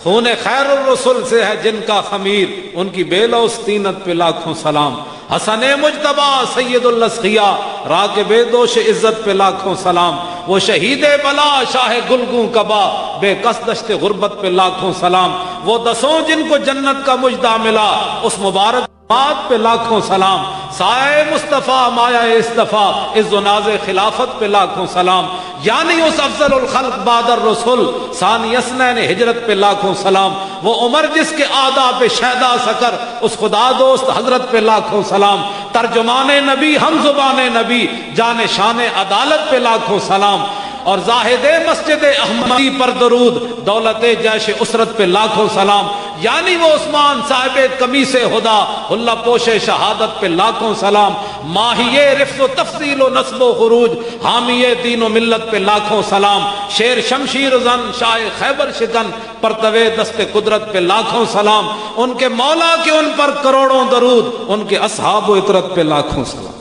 Speaker 1: خون خیر الرسل سے ہے جن کا خمیر ان کی بے لوث طینت پہ لاکھوں سلام. حسن مجتبی سید الاسقیاء راکب دوش عزت پہ لاکھوں سلام. وہ شہید بلا شاہ گلگوں کبا بے کس دشت غربت پہ لاکھوں سلام. وہ دسوں جن کو جنت کا مجدہ ملا اس مبارک بات پہ لاکھوں سلام. سائے مصطفیٰ مایا اصطفیٰ عز و ناز خلافت پہ لاکھوں سلام. یعنی اس افضل الخلق بعد الرسل ثانی اسنین ہجرت پہ لاکھوں سلام. وہ عمر جس کے آداب پہ شیدا سکر اس خدا دوست حضرت پہ لاکھوں سلام. ترجمان نبی ہم زبان نبی جان شان عدالت پہ لاکھوں سلام. اور زاہد مسجد احمدی پر درود دولت جیش اسرت پہ لاکھوں سلام. یعنی وہ عثمان صاحب قمیص خدا اللہ پوش شہادت پہ لاکھوں سلام. ماہی رفض و تفضیل و نصب و خروج حامی دین و ملت پہ لاکھوں سلام. شیر شمشیر زن شاہ خیبر شکن پرتوے دست قدرت پہ لاکھوں سلام. ان کے مولا کے ان پر کروڑوں درود ان کے اصحاب و اطرت پہ لاکھوں سلام.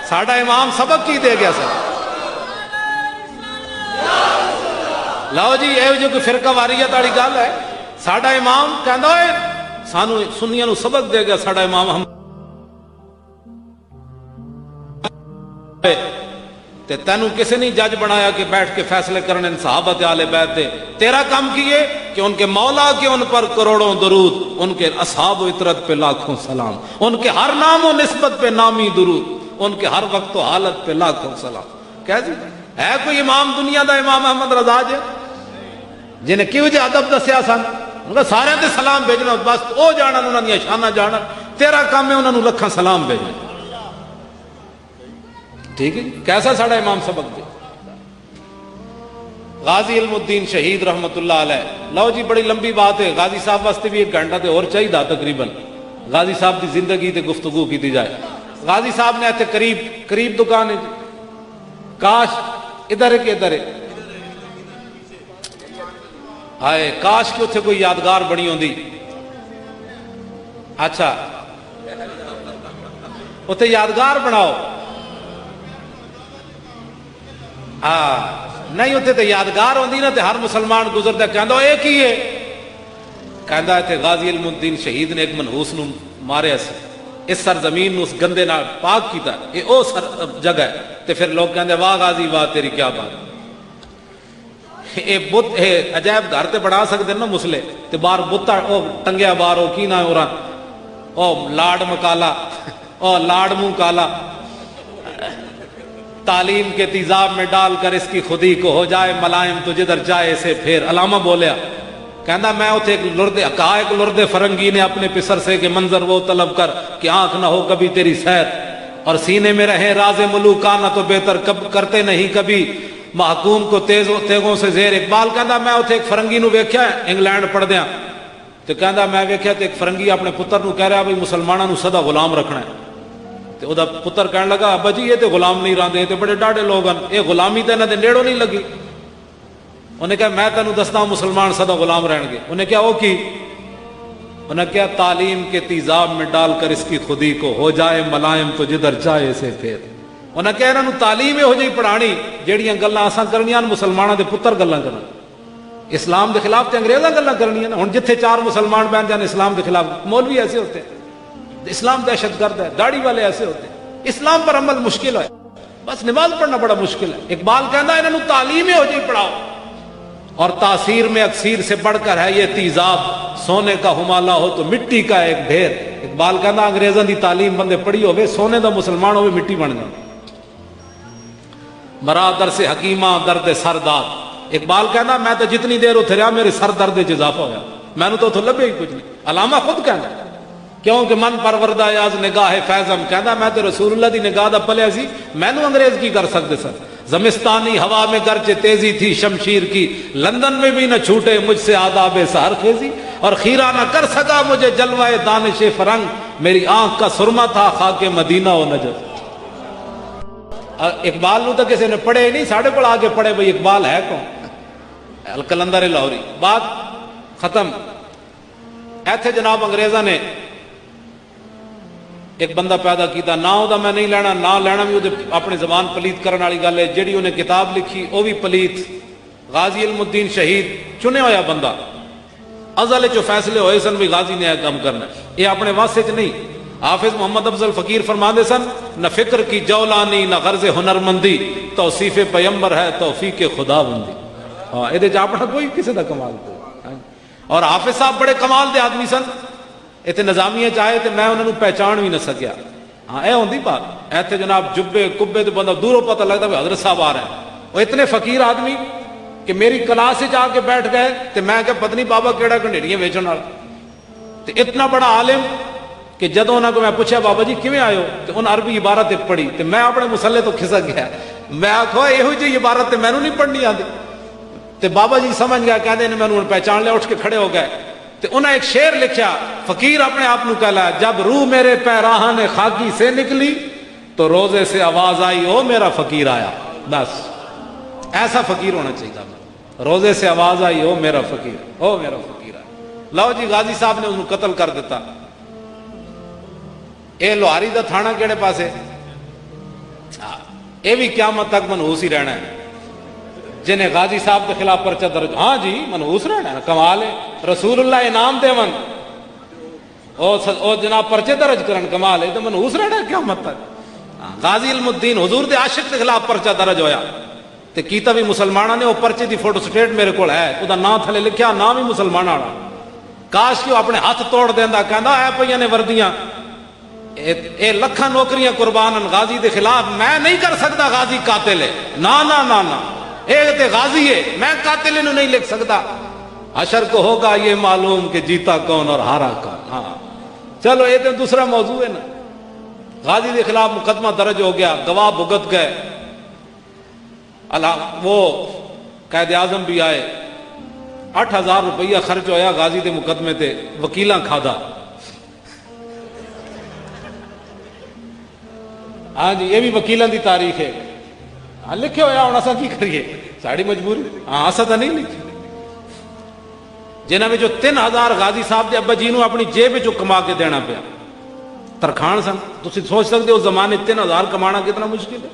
Speaker 1: ساڈا امام سبق کی دے گیا سر. لو جی یہ جو کوئی فرقہ واریت والی گل ہے. ساڈا امام کہندا ہے سانو سنیاں نو سبق دے گیا. ساڈا امام ہم تے تینوں کسی نے جج بنایا کہ بیٹھ کے فیصلے کرنے صحابت اہل بیت دے. تیرا کام کیے کہ ان کے مولا کے ان پر کروڑوں درود ان کے اصحاب و اطرت پہ لاکھوں سلام. ان کے ہر نام و نسبت پہ نامی درود ان کے ہر وقت و حالت پہ لاکھوں سلام. کیسے ہے کوئی امام دنیا دا امام احمد رضا جے جنہیں کیوں جے ادب دسیا سن سارے تے سلام بھیجنا بس او جانن انہاں دی شاناں جانن. تیرا کام ہے انہاں نوں لکھاں سلام بھیجنا. ٹھیک ہے کیسا ساڈا امام سبق دے. غازی علم الدین شہید رحمت اللہ علیہ. لو جی بڑی لمبی بات ہے. غازی صاحب واسطے بھی 1 گھنٹہ تے اور چاہیے تقریباً. غازی صاحب دی زندگی تے گفتگو کی دی جائے. غازی صاحب نے ایتھے قریب دکان ہے. کاش ادھر ہے کہ ادھر ہے ہائے کاش کہ اتنے کوئی یادگار بنی ہوندی. اچھا اتنے یادگار بناؤ. ہاں نہیں اتنے تو یادگار ہوندی نا تو ہر مسلمان گزرتا کہندا ایک ہی ہے. کہندا اتنے غازی علم الدین شہید نے ایک منحوس نو ماریا سی. اس سرزمین نو اس گندے نال پاک کیتا. یہ او جگہ ہے. تے پھر لوگ کہندے واہ غازی واہ تیری کیا بات. اے بت عجائب گھر تے بنا سکتے نا مسلے تے باہر بت او ٹنگیا باہر او کی نہ اورا او لاڈ مکالا او لاڈ منہ کالا. تعلیم کے تیزاب میں ڈال کر اس کی خودی کو ہو جائے ملائم تو جدھر جائے اسے پھر. علامہ بولیا کہندا میں اتنے ایک لردے کہا ایک لردے فرنگی نے اپنے پسر سے کہ منظر وہ طلب کر کہ آنکھ نہ ہو کبھی تیری سیر اور سینے میں رہے راز ملوکانہ تو بہتر کرتے نہیں کبھی محکوم کو تیغوں سے زیر. اقبال کہندا میں اتنے ایک فرنگی نو ویکھیا انگلینڈ پڑھدیاں تو کہندا میں ویکھیا تے ایک فرنگی اپنے پتر نو کہہ رہا بھئی مسلماناں نو سدا غلام رکھنا ہے. تے او دا پتر کہن لگا ابا جی یہ تے غلام نہیں راندے تے بڑے ڈاڈے لوگ ہیں یہ غلامی تے انہاں دے نیڑوں نہیں لگی. انہیں کہا میں تینوں دستا ہوں مسلمان سدا غلام رہن گے. انہیں کیا وہ کی انہیں کیا تعلیم کے تیزاب میں ڈال کر اس کی خودی کو ہو جائے ملائم تو جدھر جائے اسے پھر. انہیں کہا انہوں تعلیم ہو جائی پڑھانی جیڑیاں گلاں اساں کرنیاں مسلماناں دے پتر گلاں کرن. اسلام دے خلاف تے انگریزاں گلاں کرنیاں نا. ہن جتھے 4 مسلمان بیٹھ جان اسلام دے خلاف، مولوی ایسے ہوتے ہیں، اسلام دہشت گرد ہے، داڑھی والے ایسے ہوتے ہیں. اسلام پر عمل مشکل ہے، بس نماز پڑھنا بڑا مشکل ہے. اقبال کہنا انہاں نوں تعلیم ہو جی پڑھاؤ. اور تاثیر میں اکثیر سے بڑھ کر ہے یہ تیزاب، سونے کا ہمالا ہو تو مٹی کا ایک ڈھیر. اقبال کہنا انگریزاں دی تعلیم بندے پڑھی ہوئے، سونے دا مسلمان ہوئے مٹی بن جائے. مرا در سے حکیماں درد سر داد. اقبال کہنا میں تو جتنی دیر اتھے رہا میرے سر درد چ اضافہ ہوا، میں نے تو اتھوں لبے ہی کچھ نہیں. علامہ خود کہنا کیونکہ من پروردہ یاز نگاہ فیضم، کہنا میں تو رسول اللہ دی نگاہ دا پلیا سی، میں نے انگریز کی کر سکتے سر. زمستانی ہوا میں گرچہ تیزی تھی شمشیر کی، لندن میں بھی نہ چھوٹے مجھ سے آداب سحر خیزی. اور خیرہ نہ کر سکا مجھے جلوہ دانش فرنگ، میری آنکھ کا سرما تھا خاک مدینہ و نجف. اقبال نو تو کسی نے پڑھے نہیں، ساڑھے کو آگے پڑھے بھئی اقبال ہے کون؟ القلندر لاہوری. بات ختم. ایتھے جناب انگریزاں نے ایک بندہ پیدا کیتا، نہ دا میں نہیں لینا، نہ لینا بھی اپنی زبان پلیت کرنے والی گل ہے. جڑی انہیں کتاب لکھی وہ بھی پلیت. غازی علم الدین شہید چنے ہویا بندہ، ازل جو فیصلے ہوئے سن بھی غازی نے کام کرنا، یہ اپنے واسطے چ نہیں. حافظ محمد افضل فقیر فرماندے سن، نہ فکر کی جولانی نہ غرض ہنرمندی، توصیف پیمبر ہے توفیق خدا بندی. ہاں یہ اپنا کوئی کسی دا کمال کوئی. اور حافظ صاحب بڑے کمال دے آدمی سن، اتنے نظامیہ چاہے تو میں انہوں نے پہچان بھی نہ سکیا. ہاں اے ہوندی بات. ایتھے جناب جبے کبے تو بندہ دوروں پتہ لگتا ہے حضرت صاحب آ رہے ہیں. وہ اتنے فقیر آدمی کہ میری کلاس سے جا کے بیٹھ گئے تو میں کہ پتہ نہیں بابا کیڑا کنڈیریاں ویچن والا. تو اتنا بڑا عالم کہ جدوں انہوں کو میں پوچھا بابا جی کیویں آئے ہو تو انہوں عربی عبارت پڑھی تو میں اپنے مسلے تو کھسک گیا. میں آخو یہ جی عبارت میں نہیں پڑھنی آتی. تو بابا جی سمجھ گیا، کہتے ہیں میں نے پہچان لیا، اٹھ کے کھڑے ہو گئے. تو انہیں ایک شعر لکھا، فقیر اپنے آپ کو کہلا، جب روح میرے پیراہن خاکی سے نکلی تو روزے سے آواز آئی او میرا فقیر آیا. بس ایسا فقیر ہونا چاہیے. روزے سے آواز آئی او میرا فقیر، او میرا فقیر آیا. لو جی غازی صاحب نے انہوں قتل کر دیتا. اے لوہاری دا تھانہ کیڑے پاسے؟ اے بھی قیامت تک منحوس ہی رہنا ہے. جنہیں غازی صاحب کے خلاف پرچہ درج، ہاں جی منحوس رہنا ہے. کمال ہے، رسول اللہ انعام دے من او جناب پرچے درج کرن، کمال ہے. تو منحوس رہنا ہے قیامت تک. غازی علم الدین حضور دے عاشق کے خلاف پرچہ درج ہویا تے کیتا بھی مسلمانہ نے. وہ پرچے دی فوٹو سٹیٹ میرے کو ہے، وہ نام تھلے لکھیا، نام بھی مسلمان والا. کاش کہ وہ اپنے ہاتھ توڑ دیندا، کہندا اے پئیاں نے وردیاں، اے لکھاں نوکریاں قربان غازی دے خلاف. میں نہیں کر سکتا غازی قاتل ہے، نا نا نا نا، اے تے غازی ہے، میں قاتل انہوں نہیں لکھ سکتا. حشر کو ہوگا یہ معلوم کہ جیتا کون اور ہارا کون. ہاں چلو یہ تو دوسرا موضوع ہے نا. غازی کے خلاف مقدمہ درج ہو گیا، گواہ بھگت گئے. وہ قائد اعظم بھی آئے. 8,000 روپیہ خرچ ہویا غازی دے مقدمے تے، وکیلاں کھادا. ہاں جی یہ بھی وکیلاں دی تاریخ ہے. ہاں لکھے ہویا ہوں اسا کی کریے، ساڑی مجبوری. ہاں اسا تو نہیں لکھی. جنہاں میں جو 3,000 غازی صاحب دے ابا جی نوں اپنی جیب وچوں کما کے دینا پیا. ترخان سن، تسی سوچ سکتے ہو زمانے 3,000 کمانا کتنا مشکل ہے.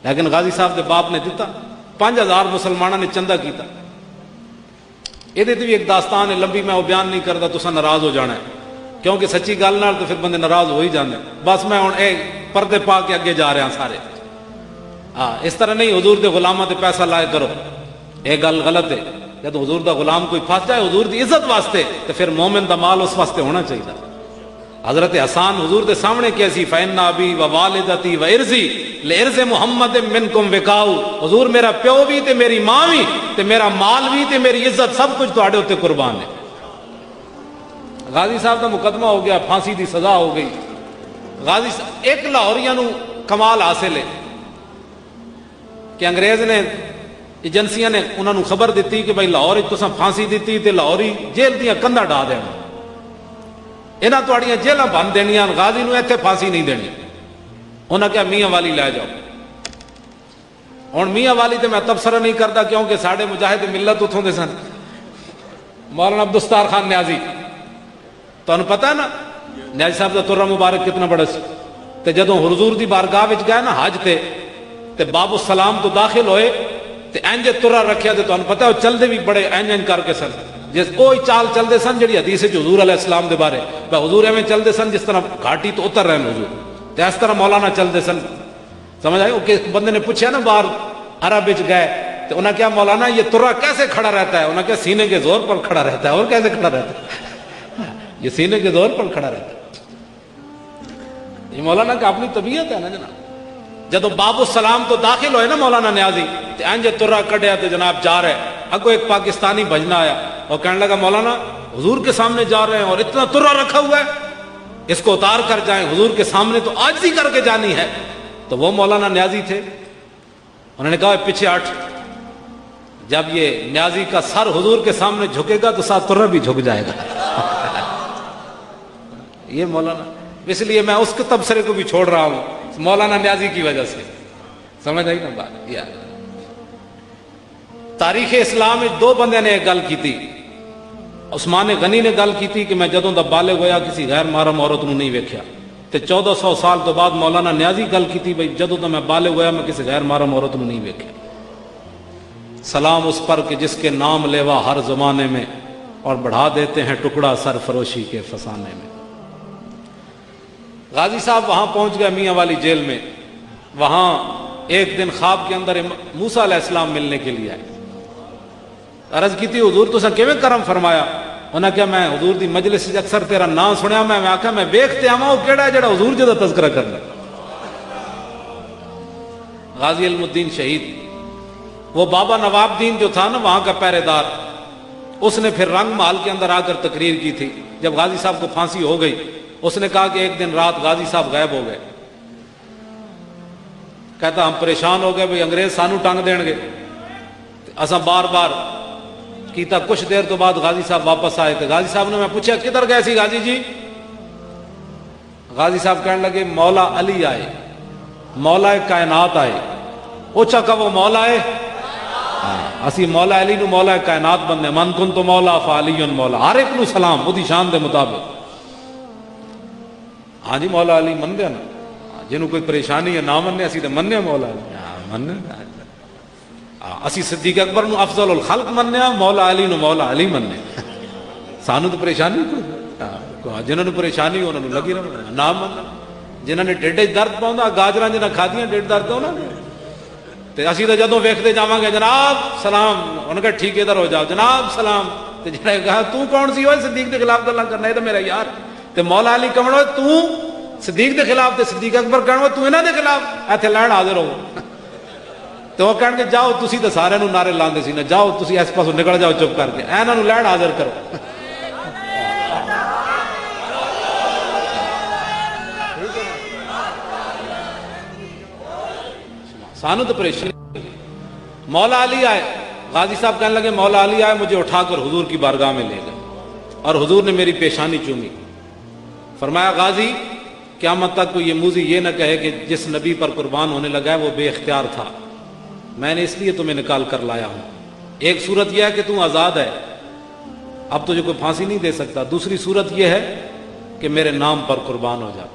Speaker 1: لیکن غازی صاحب دے باپ نے دیتا. 5,000 مسلمانوں نے چندہ کیتا. یہ بھی ایک داستان ہے لمبی، میں وہ بیان نہیں کرتا، تسا ناراض ہو جانا ہے کیونکہ سچی گل نال تو پھر بندے ناراض ہو ہی جاندے. بس میں ہن اے پردے پا کے اگے جا رہا سارے. ہاں اس طرح نہیں حضور دے غلاماں تے پیسہ لائے کرو، یہ گل غلط ہے. جب حضور دا غلام کوئی پھنس جائے حضور دی عزت واسطے تو پھر مومن دا مال اس واسطے ہونا چاہیے. حضرت حسان حضور دے سامنے کیسی فَإِنَّ أَبِي وَوَالِدَتِي وَإِرْزِي لِإِرْزِ مُحَمَّدٍ مِّنْكُمْ وِقَاؤُ. حضور میرا پیو بھی تے میری ماں بھی تے میرا مال بھی تے میری عزت سب کچھ تواڈے اوتے قربان ہے. غازی صاحب دا مقدمہ ہو گیا، پھانسی دی سزا ہو گئی. غازی صاحب ایک لاہوریاں نو کمال حاصل ہے کہ انگریز نے ایجنسیاں نے انہوں نے خبر دیتی کہ بھائی لاہور تساں پھانسی دیتی تے لاہوری جیل دیاں کندا ڈا دینا، انہاں تواڈیاں جیلاں بن دینیاں، غازی نو ایتھے پھانسی نہیں دینی. انہاں کہا میاں والی لے جاؤ. ہن میاں والی تے میں تبصرہ نہیں کرتا کیونکہ ساڈے مجاہد ملت اتھوں دے سن. مولانا عبدالستار خان نیازی تانوں پتہ ہے نا، نیازی صاحب دا ترہ مبارک کتنا بڑا سی. تے جدوں حضور دی بارگاہ وچ گئے نا حج تے باب السلام تو داخل ہوئے تے انج ترا رکھیا تے تانوں پتہ ہے چلدے بھی بڑے انج کر کے سن، جس کوئی چال چلدے سن جڑی حدیث وچ حضور علیہ السلام دے بارے بھائی حضور ایویں چلدے سن جس طرح گھاٹی تو اتر رہے ہیں حضور، تے اس طرح مولانا چلدے سن. سمجھ آئی؟ کہ بندے نے پوچھا نا باہر عرب وچ گئے تو انہوں نے کہا مولانا یہ ترا کیسے کھڑا رہتا ہے؟ انہوں نے کہا سینے کے زور پر کھڑا رہتا ہے. اور کیسے کھڑا رہتا ہے؟ یہ سینے کے زور پر کھڑا رہتا ہے. یہ مولانا کا اپنی طبیعت ہے نا جناب. جدو باب السلام تو داخل ہوئے نا مولانا نیازی تے انج ترا کڈیا تے جناب جا رہے. اگو ایک پاکستانی بھجنا آیا اور کہنے لگا مولانا حضور کے سامنے جا رہے ہیں اور اتنا ترا رکھا ہوا ہے، اس کو اتار کر جائیں، حضور کے سامنے تو عاجزی کر کے جانی ہے. تو وہ مولانا نیازی تھے، انہوں نے کہا پیچھے ہٹ. جب یہ نیازی کا سر حضور کے سامنے جھکے گا تو ساتھ ترا بھی جھک جائے گا. یہ مولانا، اس لیے میں اس کے تبصرے کو بھی چھوڑ رہا ہوں مولانا نیازی کی وجہ سے. سمجھ آئی نا بات؟ یا تاریخ اسلام میں دو بندے نے ایک گل کی تھی. عثمان غنی نے گل کی تھی کہ میں جدوں دا بالغ ہویا کسی غیر محرم عورت نو نہیں ویکھیا. تے 1400 سال تو بعد مولانا نیازی گل کی تھی بھئی جدوں دا میں بالغ ہویا میں کسی غیر محرم عورت نو نہیں ویکھیا. سلام اس پر کہ جس کے نام لیوا ہر زمانے میں اور بڑھا دیتے ہیں ٹکڑا سرفروشی کے فسانے میں. غازی صاحب وہاں پہنچ گئے میاں والی جیل میں. وہاں ایک دن خواب کے اندر موسیٰ علیہ السلام ملنے کے لیے آئے. عرض کی تھی حضور تو سن کیویں کرم فرمایا؟ انہاں کہا میں حضور دی مجلس وچ اکثر تیرا نام سنیا، میں آکھا میں ویکھتے آواں او کیڑا ہے جڑا حضور جدا تذکرہ کرنا. غازی علم الدین شہید، وہ بابا نواب دین جو تھا نا وہاں کا پہرے دار، اس نے پھر رنگ محل کے اندر آ کر تقریر کی تھی. جب غازی صاحب کو پھانسی ہو گئی اس نے کہا کہ ایک دن رات غازی صاحب غائب ہو گئے. کہتا ہم پریشان ہو گئے بھئی انگریز سانو ٹنگ دین گے. اساں بار بار کیتا. کچھ دیر تو بعد غازی صاحب واپس آئے تھے. غازی صاحب نے میں پوچھا کدھر گئے سی غازی جی؟ غازی صاحب کہنے لگے مولا علی آئے، مولا کائنات آئے. اوچا کہ وہ مولا ہے، اسی مولا علی نو مولا کائنات بندے. من کن تو مولا فعلی مولا، ہر ایک نو سلام وہ دی شان دے مطابق. ہاں جی مولا علی من دیا نا، جنہوں کوئی پریشانی ہے نہ مننے اسی تے مننے مولا علی. مننے اسی صدیق اکبر نو افضل الخلق مننے، مولا علی نو مولا علی مننے. سانو تو پریشانی کوئی، جنہوں نے پریشانی انہوں نے لگی نہ مننا. جنہوں نے ڈیڈے درد پاؤں گاجراں جنہاں کھادیاں ڈیڈ درد ہونا تے اسی تو جدوں ویکھتے جاواں گے جناب سلام، انہوں نے کہا ٹھیک ادھر ہو جاؤ جناب سلام. تے جنہاں نے کہا تو کون سی ہوئے صدیق دے خلاف گلاں کرنا؟ ہے تو میرا یار. تے مولا علی کہنا تو صدیق دے خلاف تے صدیق اکبر کہنا تو انہاں دے خلاف ایتھے لڑن حاضر ہو. تو وہ کہن گے جاؤ تسی تے سارے نو نعرے لاندے سی نا، جاؤ تسی اس پاسوں نکل جاؤ چپ کر کے، انہاں نو لڑن حاضر کرو. سانو تو پریشانی. مولا علی آئے، غازی صاحب کہنے لگے مولا علی آئے، مجھے اٹھا کر حضور کی بارگاہ میں لے گئے اور حضور نے میری پیشانی چومی. فرمایا غازی قیامت تک کوئی یہ موذی یہ نہ کہے کہ جس نبی پر قربان ہونے لگا ہے وہ بے اختیار تھا، میں نے اس لیے تمہیں نکال کر لایا ہوں. ایک صورت یہ ہے کہ تم آزاد ہے، اب تجھے کوئی پھانسی نہیں دے سکتا. دوسری صورت یہ ہے کہ میرے نام پر قربان ہو جا،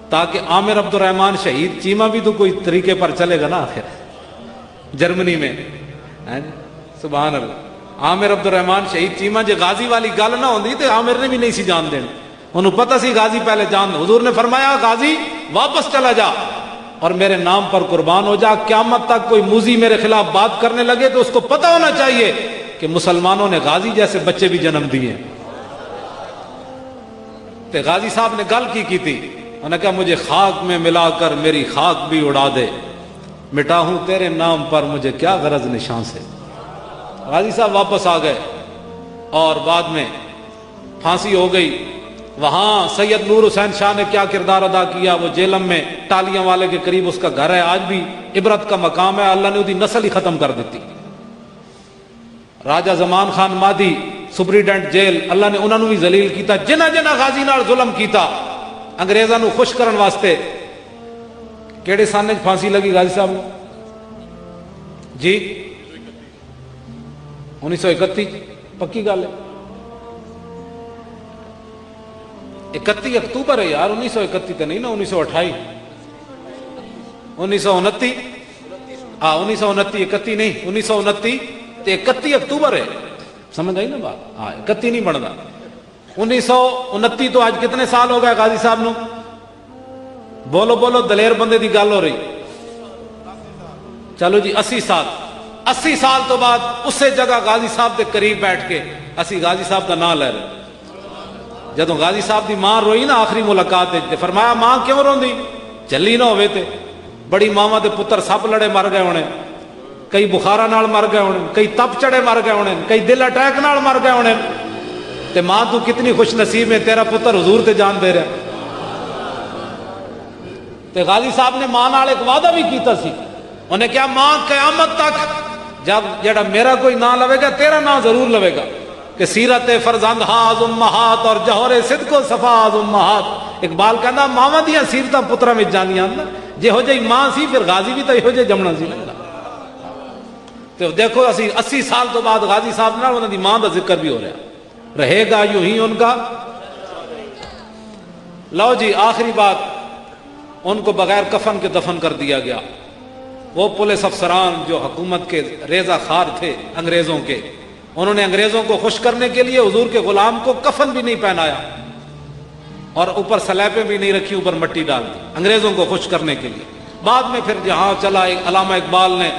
Speaker 1: تاکہ عامر عبد الرحمن شہید چیمہ بھی تو کوئی طریقے پر چلے گا نا آخر جرمنی میں. سبحان اللہ. عامر عبد الرحمن شہید چیمہ جے غازی والی گل نہ ہوندی تو عامر نے بھی نہیں سی جان دین. انہوں پتہ سی غازی پہلے جان. حضور نے فرمایا غازی واپس چلا جا اور میرے نام پر قربان ہو جا. قیامت تک کوئی موذی میرے خلاف بات کرنے لگے تو اس کو پتہ ہونا چاہیے کہ مسلمانوں نے غازی جیسے بچے بھی جنم دیے. تے غازی صاحب نے گل کی تھی، انہوں نے کہا مجھے خاک میں ملا کر میری خاک بھی اڑا دے، مٹا ہوں تیرے نام پر مجھے کیا غرض نشان سے. غازی صاحب واپس آ گئے اور بعد میں پھانسی ہو گئی. وہاں سید نور حسین شاہ نے کیا کردار ادا کیا؟ وہ جیلم میں ٹالیاں والے کے قریب اس کا گھر ہے، آج بھی عبرت کا مقام ہے. اللہ نے اس کی نسل ہی ختم کر دیتی. راجہ زمان خان مادی سپریڈنٹ جیل، اللہ نے انہوں نے بھی ذلیل کیتا. جنہ جنہ غازی نال ظلم کیتا انگریزاں نو خوش کرن واسطے. کیڑے سانے پھانسی لگی غازی صاحب نے جی؟ 1931 پکی گل ہے. 31 اکتوبر ہے یار، 1931 تے نہیں نا، 1928 1929 1929, 31 نہیں, 1929 تے 31 اکتوبر ہے, سمجھ آئی نا بات؟ ہاں 31 نہیں بنتا. 1929 تو آج کتنے سال ہو گئے غازی صاحب نو؟ بولو بولو, دلیر بندے دی گل ہو رہی. چلو جی 80 سال. 80 سال تو بعد اسے جگہ غازی صاحب دے قریب بیٹھ کے اسی غازی صاحب کا نام لے رہے. جدو غازی صاحب دی ماں روئی نا آخری ملاقات تے فرمایا ماں کیوں روندی؟ چلی نہ ہوئے تے بڑی ماواں دے پتر سب لڑے مر گئے ہونے, کئی بخارا نال مر گئے ہونے, کئی تپ چڑے مر گئے ہونے, کئی دل اٹیک نال مر گئے ہونے. تے ماں تو کتنی خوش نصیب ہے, تیرا پتر حضور تے جان دے رہا. تے غازی صاحب نے ماں نال ایک وعدہ بھی کیتا سی, انہیں کیا ماں قیامت تک جب جڑا میرا کوئی نام لوے گا تیرا نام ضرور لوے گا, کہ سیرت فرزند ہاز امہات اور جوہر صدق و صفاز امہات. اقبال کہنا ماواں دیاں سیرتاں پتراں وچ جاندیاں نا, جہو جی ماں سی پھر غازی بھی تو یہو جے جمنا سی نا. تو دیکھو اسی 80 سال تو بعد غازی صاحب نال انہاں دی ماں دا ذکر بھی ہو رہا, رہے گا یوں ہی ان کا. لو جی آخری بات, ان کو بغیر کفن کے دفن کر دیا گیا. وہ پولیس افسران جو حکومت کے ریزہ خار تھے انگریزوں کے, انہوں نے انگریزوں کو خوش کرنے کے لیے حضور کے غلام کو کفن بھی نہیں پہنایا اور اوپر سلیپیں بھی نہیں رکھی, اوپر مٹی ڈال دی انگریزوں کو خوش کرنے کے لیے. بعد میں پھر جہاں چلا علامہ اقبال نے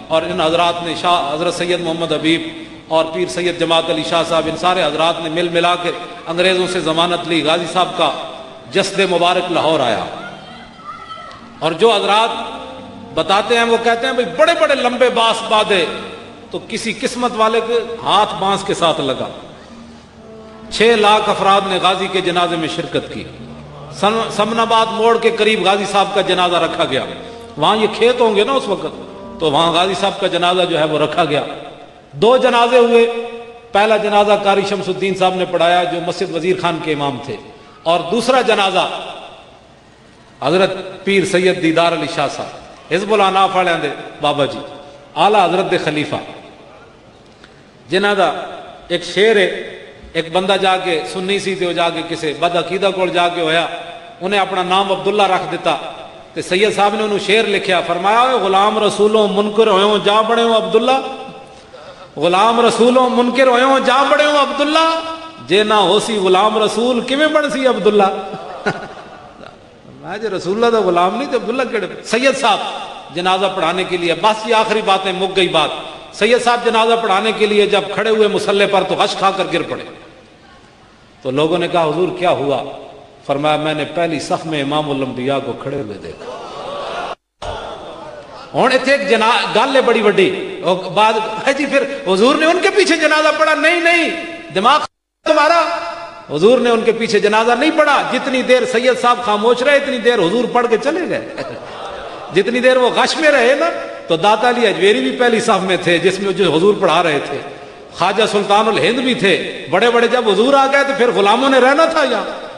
Speaker 1: اور ان حضرات نے, شاہ حضرت سید محمد حبیب اور پیر سید جماعت علی شاہ صاحب, ان سارے حضرات نے مل ملا کے انگریزوں سے ضمانت لی. غازی صاحب کا جسد مبارک لاہور آیا. اور جو حضرات بتاتے ہیں وہ کہتے ہیں بھئی بڑے بڑے لمبے باس بادے تو کسی قسمت والے کے ہاتھ بانس کے ساتھ لگا. 6 لاکھ افراد نے غازی کے جنازے میں شرکت کی. سمن آباد موڑ کے قریب غازی صاحب کا جنازہ رکھا گیا. وہاں یہ کھیت ہوں گے نا اس وقت, تو وہاں غازی صاحب کا جنازہ جو ہے وہ رکھا گیا. 2 جنازے ہوئے. پہلا جنازہ قاری شمس الدین صاحب نے پڑھایا جو مسجد وزیر خان کے امام تھے, اور دوسرا جنازہ حضرت پیر سید دیدار علی شاہ صاحب حزب الاناف والے دے بابا جی اعلیٰ حضرت دے خلیفہ, جنہاں دا ایک شعر ہے, ایک بندہ جا کے سنی سی تے وہ جا کے کسے بد عقیدہ کول جا کے ہویا, انہیں اپنا نام عبداللہ رکھ دیتا. تے سید صاحب نے انہوں شعر لکھیا, فرمایا غلام رسولوں منکر ہوئوں جا بڑے ہوں عبداللہ, غلام رسولوں منکر ہوئوں جا بڑے ہوں عبداللہ, جے نہ ہو سی غلام رسول کیویں بن سی عبداللہ. میں جو رسول اللہ دا غلام نہیں تو عبداللہ کیڑے. سید صاحب جنازہ پڑھانے کے لیے, بس یہ آخری باتیں مک گئی بات. سید صاحب جنازہ پڑھانے کے لیے جب کھڑے ہوئے مسلح پر تو غش کھا کر گر پڑے. تو لوگوں نے کہا حضور کیا ہوا؟ فرمایا میں نے پہلی صف میں امام الانبیاء کو کھڑے ہوئے دیکھا. ہوں اتنے ایک گل ہے بڑی وڈی, بعد جی پھر حضور نے ان کے پیچھے جنازہ پڑھا. نہیں, دماغ تمہارا, حضور نے ان کے پیچھے جنازہ نہیں پڑھا. جتنی دیر سید صاحب خاموش رہے اتنی دیر حضور پڑھ کے چلے گئے. جتنی دیر وہ غش میں رہے نا, تو داتا علی اجویری بھی پہلی صف میں تھے جس میں جو حضور پڑھا رہے تھے, خواجہ سلطان الہند بھی تھے. بڑے بڑے جب حضور آ گئے تو پھر غلاموں نے رہنا تھا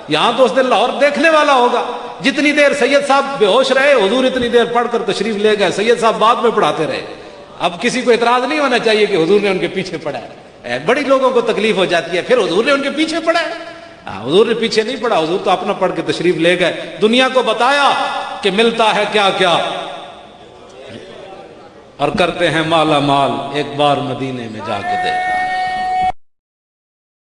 Speaker 1: یہاں تو اس دن لاہور دیکھنے والا ہوگا. جتنی دیر سید صاحب بے ہوش رہے حضور اتنی دیر پڑھ کر تشریف لے گئے. سید صاحب بعد میں پڑھاتے رہے. اب کسی کو اعتراض نہیں ہونا چاہیے کہ حضور نے ان کے پیچھے پڑھا ہے. بڑی لوگوں کو تکلیف ہو جاتی ہے, پھر حضور نے ان کے پیچھے پڑھا ہے. حضور نے پیچھے نہیں پڑھا, حضور تو اپنا پڑھ کے تشریف لے گئے. دنیا کو بتایا کہ ملتا ہے کیا کیا, اور کرتے ہیں مالا مال, ایک بار مدینے میں جا کے دیکھا.